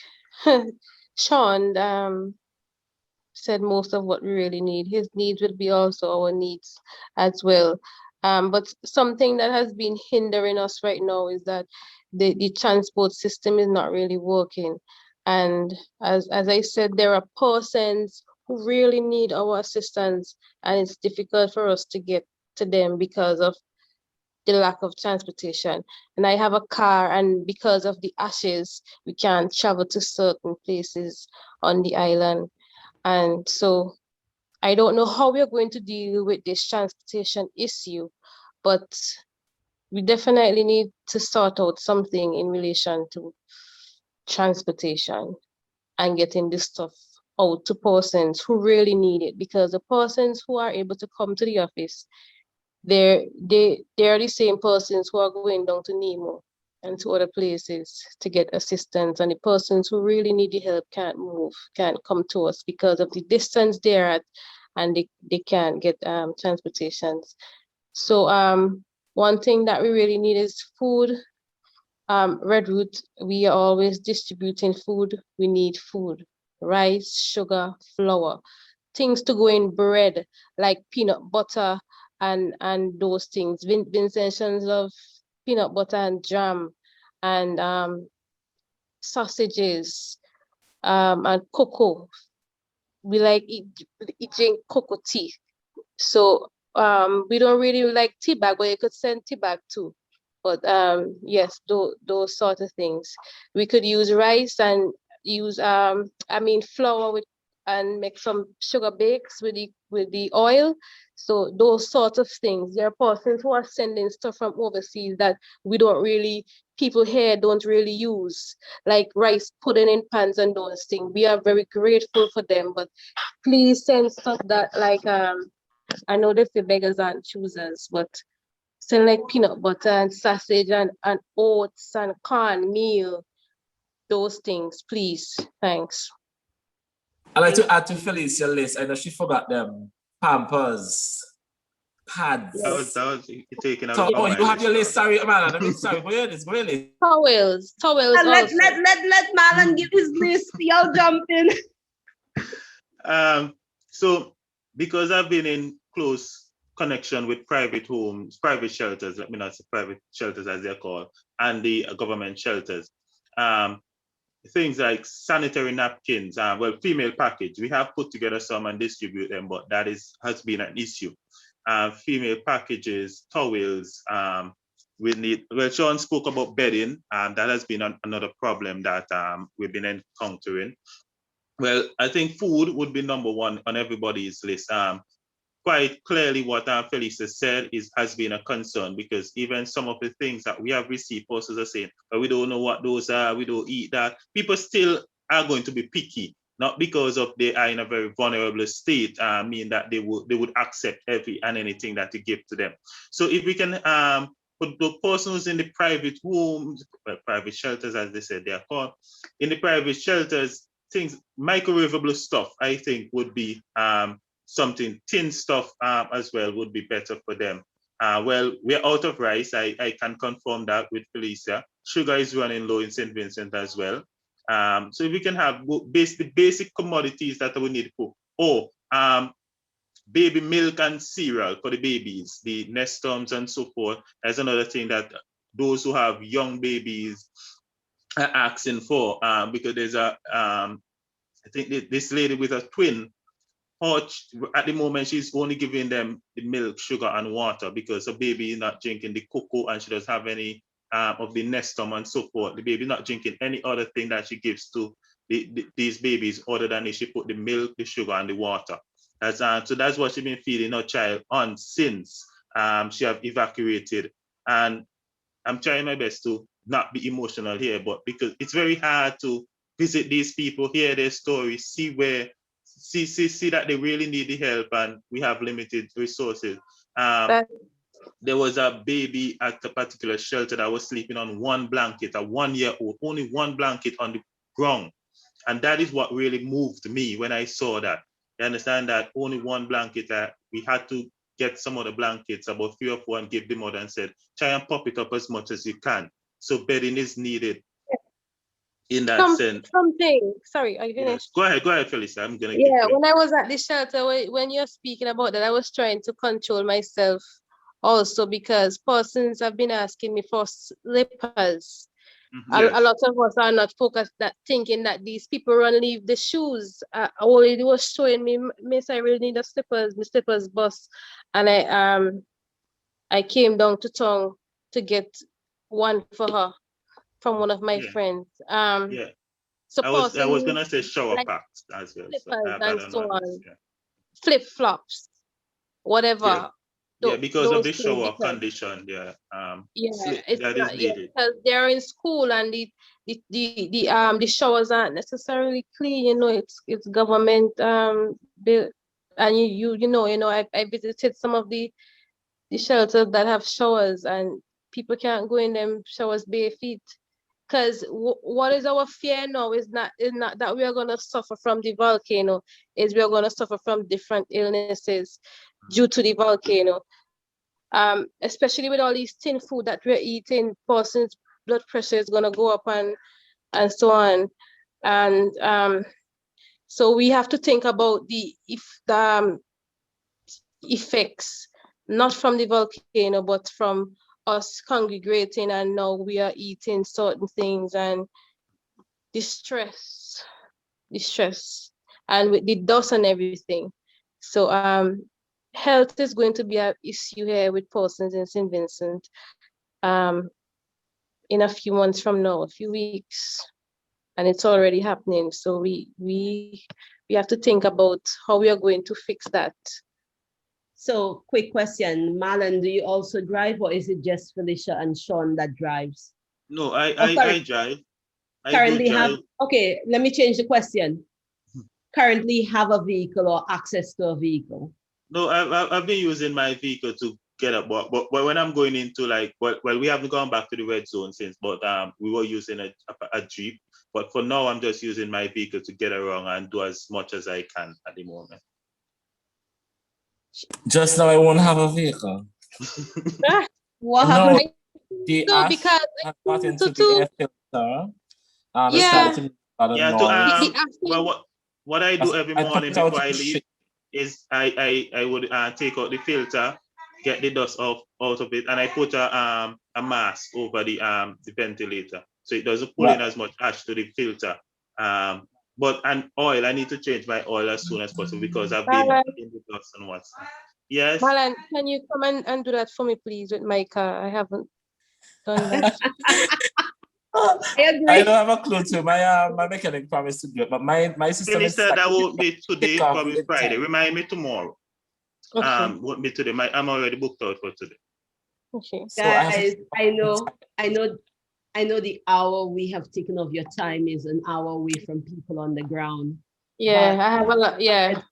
Sean said most of what we really need. His needs will be also our needs as well. But something that has been hindering us right now is that the transport system is not really working. And as I said, there are persons who really need our assistance, and it's difficult for us to get to them because of the lack of transportation. And I have a car, and because of the ashes, we can't travel to certain places on the island. And so I don't know how we're going to deal with this transportation issue, but we definitely need to sort out something in relation to transportation and getting this stuff out to persons who really need it, because the persons who are able to come to the office, they are the same persons who are going down to Nemo and to other places to get assistance, and the persons who really need the help can't move, can't come to us because of the distance they're at, and they can't get transportations. So one thing that we really need is food. Red Root, we are always distributing food. We need food, rice, sugar, flour, things to go in bread, like peanut butter and those things. Vincentians love peanut butter and jam, and sausages, and cocoa. We like drink cocoa tea. So we don't really like tea bag, but you could send tea bag too. But yes, those sort of things. We could use rice and use flour with and make some sugar bakes with the oil. So those sorts of things. There are persons who are sending stuff from overseas that people here don't really use, like rice pudding in pans and those things. We are very grateful for them, but please send stuff that like I know they say beggars aren't choosers, but send like peanut butter and sausage and oats and cornmeal, those things, please. Thanks. I'd like to add to Felicia's list. I know she forgot them. Pampers, pads. That was taken out So, of oh, my you have list your now. list. Sorry, man. I mean, sorry. Go ahead. Go ahead. Towels Let also. Marlon give his list. Y'all jump in. So because I've been in close connection with private homes, private shelters, let me not say private shelters as they're called, and the government shelters, things like sanitary napkins, female package, we have put together some and distribute them, but that has been an issue. Female packages, towels, we need, well, Sean spoke about bedding, and that has been another problem that we've been encountering. Well, I think food would be number one on everybody's list. Quite clearly what Felicia said has been a concern, because even some of the things that we have received, persons are saying, but we don't know what those are, we don't eat that. People still are going to be picky, not because of they are in a very vulnerable state, mean that they would accept every and anything that you give to them. So if we can put the persons in the private homes, private shelters, as they said they are called, in the private shelters, things, microwavable stuff, I think would be something, tin stuff as well would be better for them. Well, we're out of rice. I can confirm that with Felicia. Sugar is running low in St. Vincent as well. So if we can have the basic commodities that we need for, baby milk and cereal for the babies, the Nestums and so forth. That's another thing that those who have young babies are asking for, because there's I think this lady with a twin, at the moment she's only giving them the milk, sugar, and water, because the baby is not drinking the cocoa and she doesn't have any of the Nestum and so forth. The baby is not drinking any other thing that she gives to these babies other than if she put the milk, the sugar, and the water. So that's what she's been feeding her child on since she have evacuated. And I'm trying my best to not be emotional here, but because it's very hard to visit these people, hear their stories, see that they really need the help, and we have limited resources. There was a baby at a particular shelter that was sleeping on one blanket, a 1-year-old, only one blanket on the ground. And that is what really moved me when I saw that. You understand that only one blanket, that we had to get some other blankets, about 3 or 4, and give the mother and said, try and pop it up as much as you can. So bedding is needed in that sense. Something, sorry, are you finished? Yes. Go ahead, Felicia. I'm gonna when I was at the shelter, when you're speaking about that, I was trying to control myself also, because persons have been asking me for slippers. Yes. A lot of us are not focused, that thinking that these people run leave the shoes. All it was showing me, miss, I really need the slippers, my slippers bust. And I came down to town to get one for her from one of my friends. So I was gonna say shower like packs as well. And so on. Flip-flops, whatever. Yeah, because of the shower condition, that is needed. Because they're in school and the showers aren't necessarily clean. You know, it's government built, and you know I visited some of the shelters that have showers, and people can't go in them showers bare feet. Because what is our fear now is not that we are going to suffer from the volcano, is we are going to suffer from different illnesses due to the volcano. Especially with all these tin food that we're eating, person's blood pressure is going to go up and so on. And so we have to think about the effects, not from the volcano, but from us congregating, and now we are eating certain things, and the stress the stress and with the dust and everything. So health is going to be an issue here with persons in St. Vincent in a few months from now, a few weeks, and it's already happening. So we have to think about how we are going to fix that. So quick question, Marlon, do you also drive, or is it just Felicia and Sean that drives? No, I drive. Currently have, okay, let me change the question. Currently have a vehicle or access to a vehicle? No, I've been using my vehicle to get up, but when I'm going into like, well, we haven't gone back to the red zone since, but we were using a Jeep. But for now, I'm just using my vehicle to get around and do as much as I can at the moment. Just now I won't have a vehicle. What No, happened? the No, ash because has got into to- the air filter. It Yeah. started to make a lot of Yeah, noise. well, what I do every I morning put out before I the leave shit. is I would take out the filter, get the dust out of it, and I put a mask over the ventilator, so it doesn't pull in as much ash to the filter. And oil, I need to change my oil as soon as possible because I've been in the dust and what's. Yes. Marlon, can you come and do that for me, please, with my car? I haven't done that. I don't have a clue to my mechanic promised to do it, but my system is Minister, that won't be today, kick off probably with Friday. time. Remind me tomorrow. Okay. Won't be today. I'm already booked out for today. Okay. So I have Guys, to- I know the hour we have taken of your time is an hour away from people on the ground. Yeah, But I have a lot. Yeah.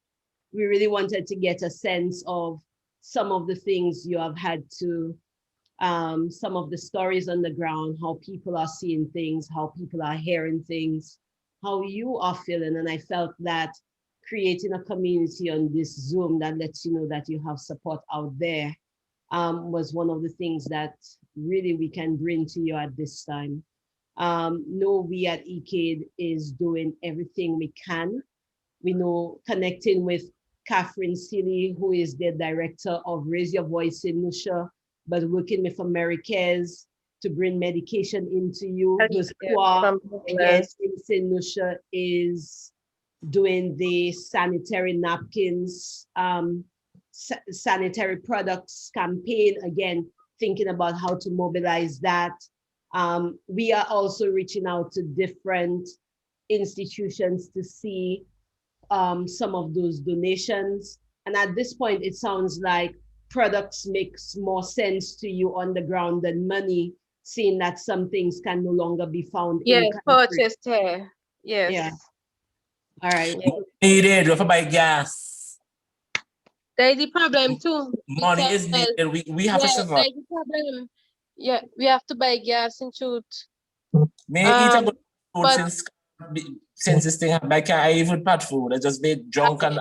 we really wanted to get a sense of some of the things you have had to, some of the stories on the ground, how people are seeing things, how people are hearing things, how you are feeling. And I felt that creating a community on this Zoom that lets you know that you have support out there was one of the things that really we can bring to you at this time. No, we at ECADE is doing everything we can. We know connecting with Catherine Seeley, who is the director of Raise Your Voice in Nusha, but working with Americares to bring medication into you. Against in Nusha is doing the sanitary napkins, sanitary products campaign, again, thinking about how to mobilize that. We are also reaching out to different institutions to see some of those donations. And at this point, it sounds like products makes more sense to you on the ground than money, seeing that some things can no longer be found. Yes, purchased here. Yes. Yeah. All right. Needed. We have to buy gas. There is the problem too. Money is needed. We have to survive. There is the problem. Yeah, we have to buy gas in truth. May eat a good food since this thing happened. I can't even pat food. I just made junk and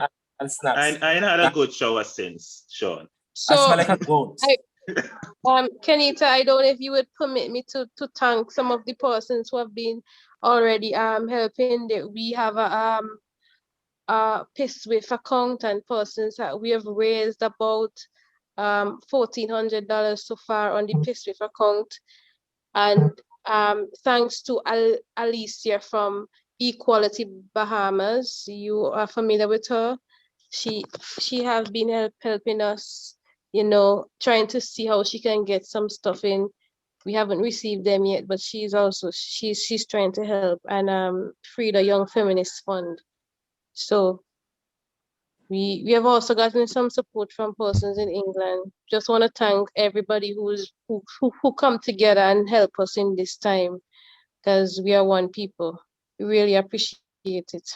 snacks. I had a good shower since, Sean. So, I smell like a goat. Kenita, I don't know if you would permit me to thank some of the persons who have been already helping. We have a PLHIV account and persons that we have raised about $1,400 so far on the PLHIV account. And thanks to Alicia from Equality Bahamas, you are familiar with her. She has been helping us, you know, trying to see how she can get some stuff in. We haven't received them yet, but she's trying to help, and Frida Young Feminist Fund. So we have also gotten some support from persons in England. Just want to thank everybody who come together and help us in this time, because we are one people. We really appreciate it.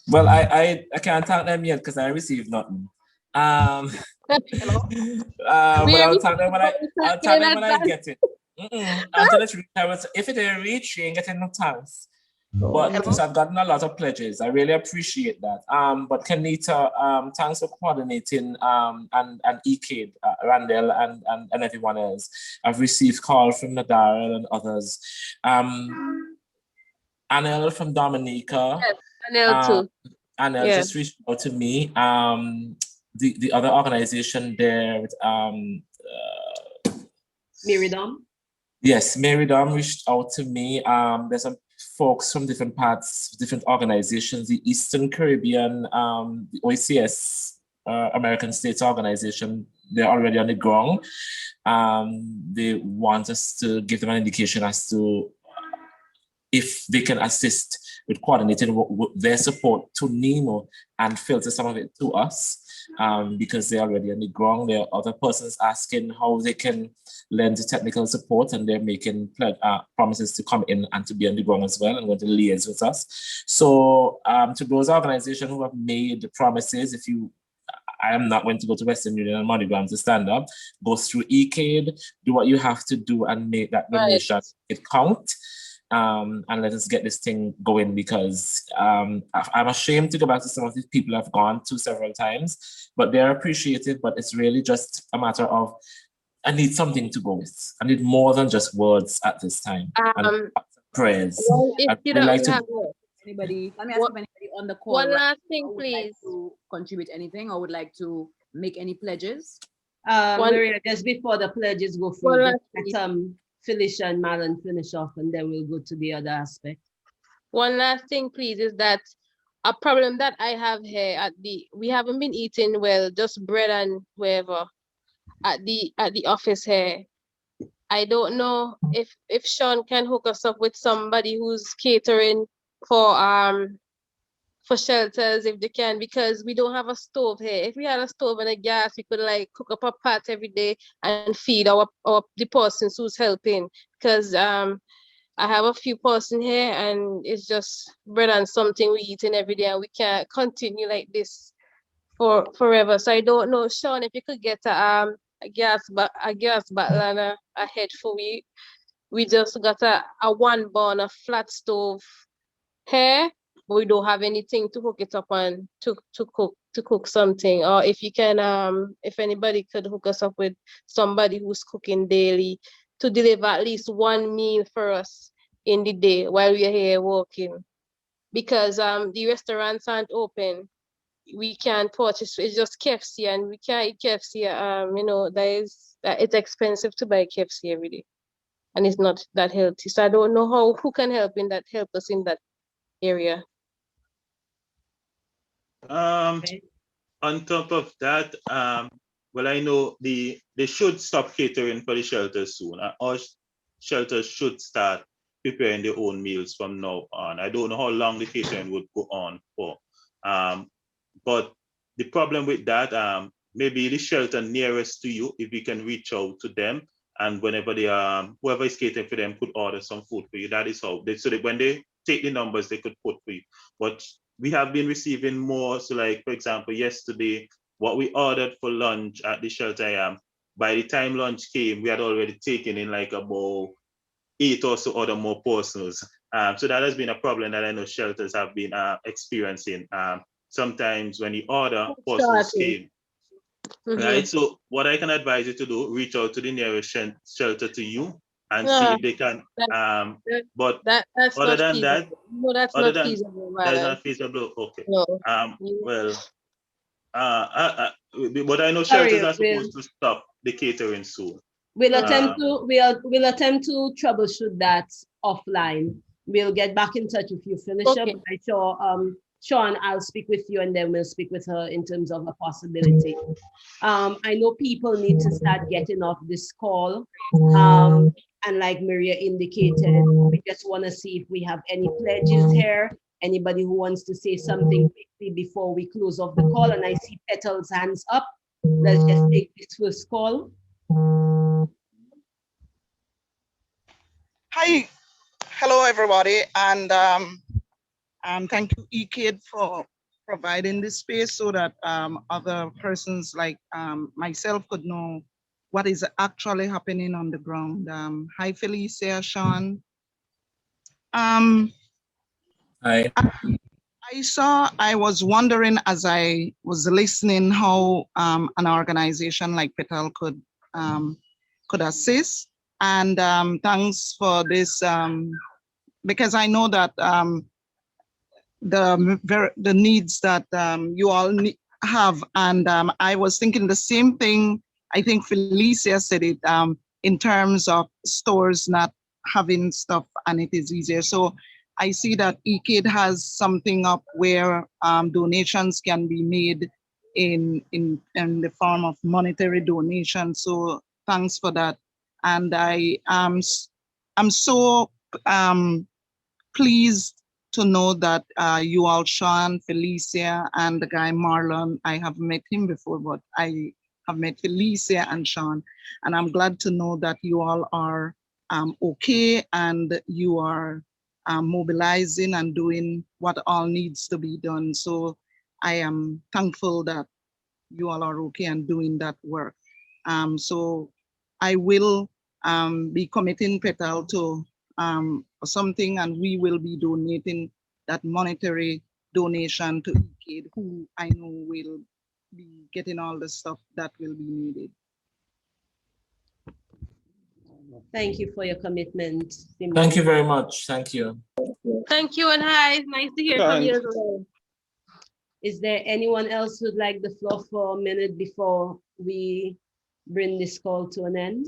Well, I can't thank them yet because I received nothing. But I'll thank them when I get it. Until it reaches, if it didn't reach, you ain't getting no thanks. But because I've gotten a lot of pledges, I really appreciate that. But Kenita, thanks for coordinating and ECADE, Randall and everyone else. I've received calls from Nadara and others. Anel from Dominica. Yes, Anel too. Anel just reached out to me. The other organization there with Miridom? Yes, Miridom reached out to me. There's some folks from different parts, different organizations, the Eastern Caribbean, the OECS, American States Organization, they're already on the ground. They want us to give them an indication as to if they can assist with coordinating their support to NEMO and filter some of it to us, because they're already on the ground. There are other persons asking how they can lend technical support, and they're making promises to come in and to be on the ground as well and going to liaise with us. So to those organizations who have made promises, I am not going to go to Western Union and MoneyGram to stand up. Go through ECADE, do what you have to do and make that donation it count. And let us get this thing going, because I'm ashamed to go back to some of these people I've gone to several times, but they're appreciative. But it's really just a matter of, I need something to go with. I need more than just words at this time. And prayers. Well, if you don't have anybody, let me ask if anybody on the call. one last thing, would please. like to contribute anything or would like to make any pledges? Maria, just before the pledges go through, let Felicia and Marlon finish off, and then we'll go to the other aspect. One last thing, please, is that a problem that I have here we haven't been eating well, just bread and whatever at the office here. I don't know if Sean can hook us up with somebody who's catering for shelters, if they can, because we don't have a stove here. If we had a stove and a gas, we could like cook up a pot every day and feed the persons who's helping. Because I have a few persons here and it's just bread and something we eating every day, and we can't continue like this forever. So I don't know, Sean, if you could get a gas bottle and a head for we. We just got a one burner flat stove here. We don't have anything to hook it up on to cook something. Or if you can, if anybody could hook us up with somebody who's cooking daily to deliver at least one meal for us in the day while we are here working, because the restaurants aren't open. We can't purchase. It's just KFC, and we can't eat KFC. You know, it's expensive to buy KFC every day, and it's not that healthy. So I don't know who can help us in that area. On top of that, well, I know they should stop catering for the shelters soon. All shelters should start preparing their own meals from now on. I don't know how long the catering would go on for. But the problem with that, maybe the shelter nearest to you, if you can reach out to them, and whenever they whoever is catering for them could order some food for you. That is how so that when they take the numbers, they could put for you. But we have been receiving more. So, like for example, yesterday, what we ordered for lunch at the shelter, by the time lunch came, we had already taken in like about 8 or so other more parcels. So that has been a problem that I know shelters have been experiencing. Sometimes when you order, parcels came. Right. So what I can advise you to do, reach out to the nearest shelter to you and see if they can. But that's other than that, no, that's not feasible. That's not feasible. Okay. No. Well, but I know shelters are supposed to stop the catering soon. We'll attempt to troubleshoot that offline. We'll get back in touch with you, Felicia. But I saw Sean, I'll speak with you and then we'll speak with her in terms of a possibility. I know people need to start getting off this call. And like Maria indicated, we just want to see if we have any pledges here. Anybody who wants to say something quickly before we close off the call. And I see Petal's hands up. Let's just take this first call. Hi, hello everybody, and thank you ECADE for providing this space so that other persons like myself could know what is actually happening on the ground. Hi Felicia, Sean. Hi. I was wondering as I was listening how an organization like Petal could assist. And thanks for this, because I know that the needs that you all have, and I was thinking the same thing. I think Felicia said it in terms of stores not having stuff, and it is easier. So I see that ECADE has something up where donations can be made in the form of monetary donation. So thanks for that. And I'm so pleased to know that you all, Sean, Felicia, and the guy Marlon, I have met him before, but I have met Felicia and Sean, and I'm glad to know that you all are okay and you are mobilizing and doing what all needs to be done. So I am thankful that you all are okay and doing that work. So I will be committing Petal to something, and we will be donating that monetary donation to ECADE, who I know will be getting all the stuff that will be needed. Thank you for your commitment. Simone. Thank you very much. Thank you. Thank you, and hi. It's nice to hear from you as well. Is there anyone else who'd like the floor for a minute before we bring this call to an end?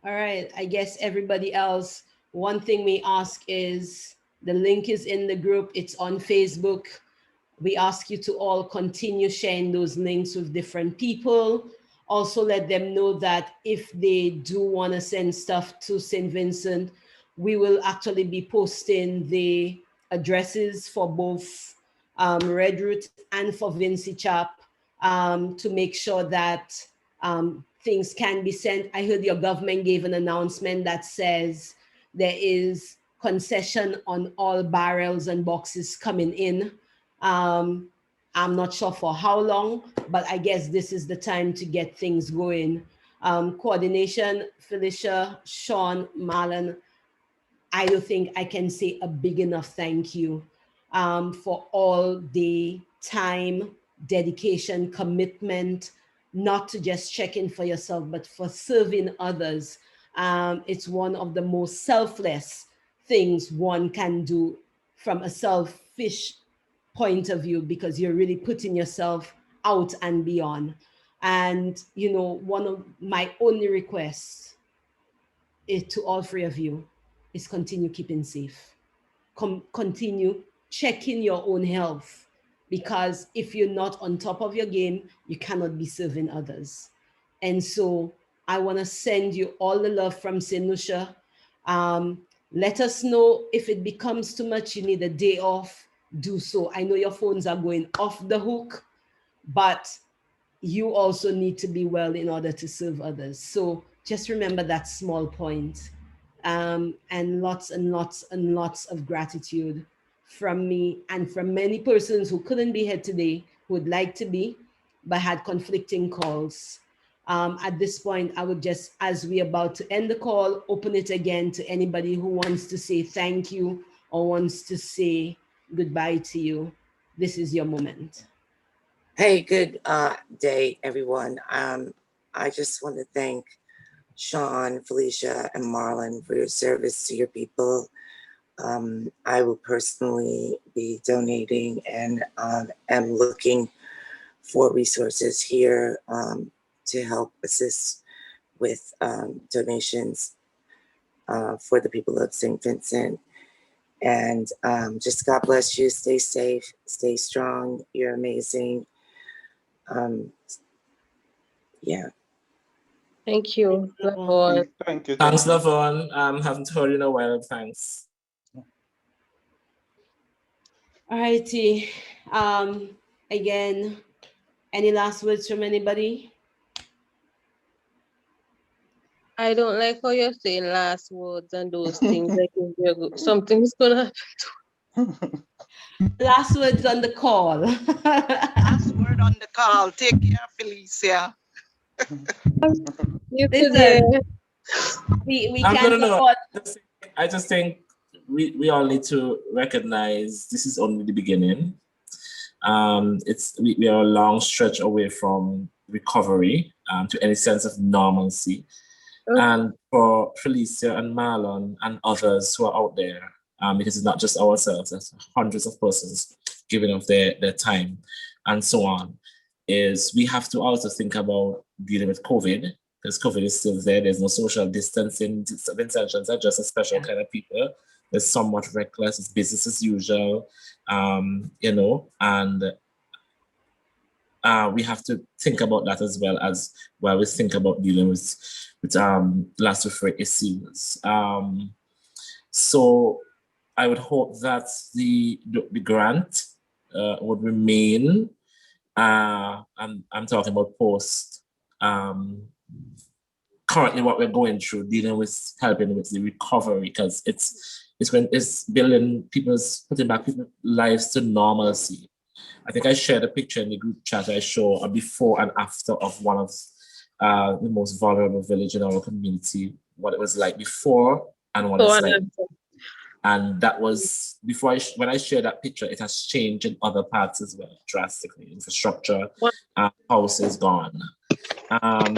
All right, I guess everybody else, one thing we ask is, the link is in the group, it's on Facebook. We ask you to all continue sharing those links with different people. Also let them know that if they do want to send stuff to St. Vincent, we will actually be posting the addresses for both Red Root and for Vinci Chap to make sure that things can be sent. I heard your government gave an announcement that says there is concession on all barrels and boxes coming in. I'm not sure for how long, but I guess this is the time to get things going. Coordination, Felicia, Sean, Marlon, I don't think I can say a big enough thank you for all the time, dedication, commitment, not to just check in for yourself, but for serving others. It's one of the most selfless things one can do from a selfish point of view, because you're really putting yourself out and beyond. And, you know, one of my only requests is to all three of you is continue keeping safe. Continue checking your own health, because if you're not on top of your game, you cannot be serving others. And so I want to send you all the love from St. Lucia. Let us know if it becomes too much, you need a day off, do so. I know your phones are going off the hook, but you also need to be well in order to serve others. So just remember that small point. And lots and lots and lots of gratitude from me and from many persons who couldn't be here today, who would like to be, but had conflicting calls. At this point, I would just, as we're about to end the call, open it again to anybody who wants to say thank you or wants to say goodbye to you. This is your moment. Hey, good day, everyone. I just want to thank Sean, Felicia, and Marlon for your service to your people. I will personally be donating and am looking for resources here to help assist with donations for the people of St. Vincent. And just God bless you. Stay safe, stay strong. You're amazing. Yeah. Thank you, Lavon. Thank you. Thanks, Lavon. Haven't heard you in a while. Thanks. All righty. Again, any last words from anybody? I don't like how you're saying last words and those things. Like if something's gonna happen. Last words on the call. Last word on the call. Take care, Felicia. You Listen, could, we I'm can't gonna afford. I just think we all need to recognize this is only the beginning. We are a long stretch away from recovery to any sense of normalcy. And for Felicia and Marlon and others who are out there, because it's not just ourselves, there's hundreds of persons giving up their time and so on. is we have to also think about dealing with COVID, because COVID is still there. There's no social distancing. Intentions are just a special kind of people. They're somewhat reckless. It's business as usual, you know, and we have to think about that as well as while we think about dealing with La Soufriere issues. So I would hope that the grant would remain. I'm talking about post. Currently, what we're going through, dealing with helping with the recovery, because it's building putting back people's lives to normalcy. I think I shared a picture in the group chat. I show a before and after of one of the most vulnerable village in our community, what it was like before and what it's like. And that was before when I shared that picture, it has changed in other parts as well, drastically. Infrastructure, houses gone.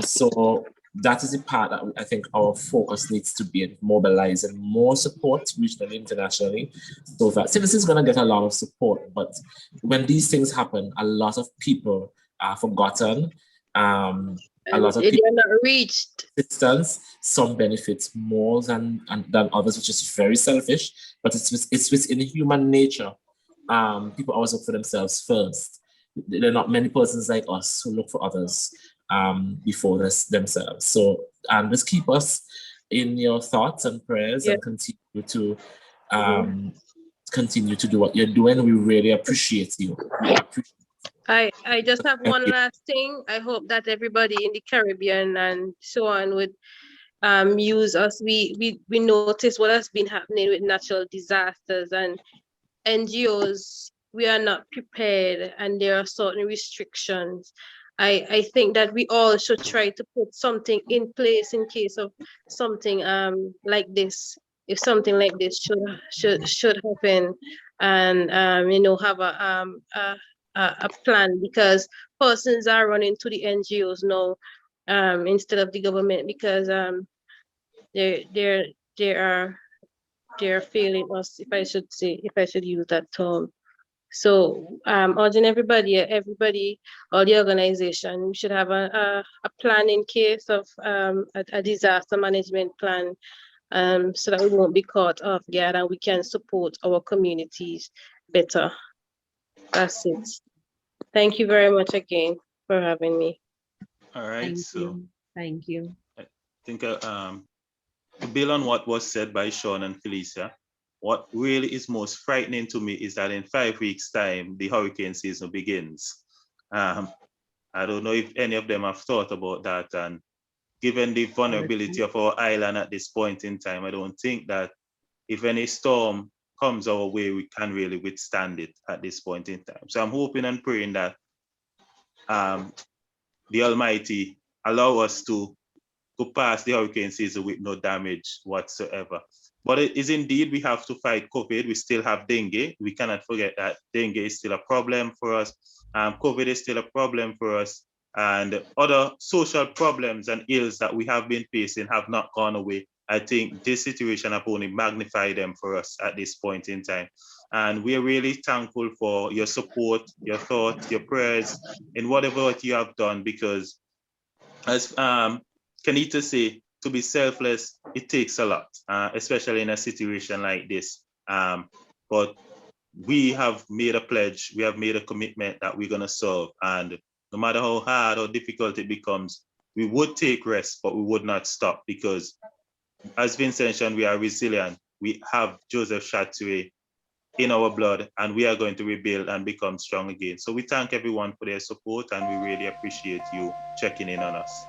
So that is the part that I think our focus needs to be in, mobilizing more support regionally, internationally, so that St. Vincent is going to get a lot of support. But when these things happen, a lot of people are forgotten. A lot of people are not reached. Assistance, some benefits more than others, which is very selfish. But it's within human nature. People always look for themselves first. There are not many persons like us who look for others before themselves. So just keep us in your thoughts and prayers, and continue to do what you're doing. We really appreciate you. I just have one last thing. I hope that everybody in the Caribbean and so on would use us. We notice what has been happening with natural disasters, and NGOs, we are not prepared, and there are certain restrictions. I think that we all should try to put something in place in case of something like this. If something like this should happen, and you know, have a plan, because persons are running to the NGOs now instead of the government, because they're failing us, if I should use that term. So urging everybody, all the organization, we should have a plan in case of a disaster management plan, so that we won't be caught off guard and we can support our communities better. That's it. Thank you very much again for having me. All right. Thank you. I think to build on what was said by Sean and Felicia, what really is most frightening to me is that in 5 weeks' time, the hurricane season begins. I don't know if any of them have thought about that. And given the vulnerability of our island at this point in time, I don't think that if any storm comes our way, we can really withstand it at this point in time. So I'm hoping and praying that the Almighty allow us to pass the hurricane season with no damage whatsoever. But it is indeed, we have to fight COVID. We still have dengue. We cannot forget that dengue is still a problem for us. COVID is still a problem for us. And other social problems and ills that we have been facing have not gone away. I think this situation have only magnified them for us at this point in time. And we're really thankful for your support, your thoughts, your prayers, in whatever you have done, because as Kanita said, to be selfless, it takes a lot, especially in a situation like this. But we have made a pledge, we have made a commitment that we're gonna serve. And no matter how hard or difficult it becomes, we would take rest, but we would not stop, because as Vincent mentioned, we are resilient. We have Joseph Chatrier in our blood, and we are going to rebuild and become strong again. So we thank everyone for their support, and we really appreciate you checking in on us.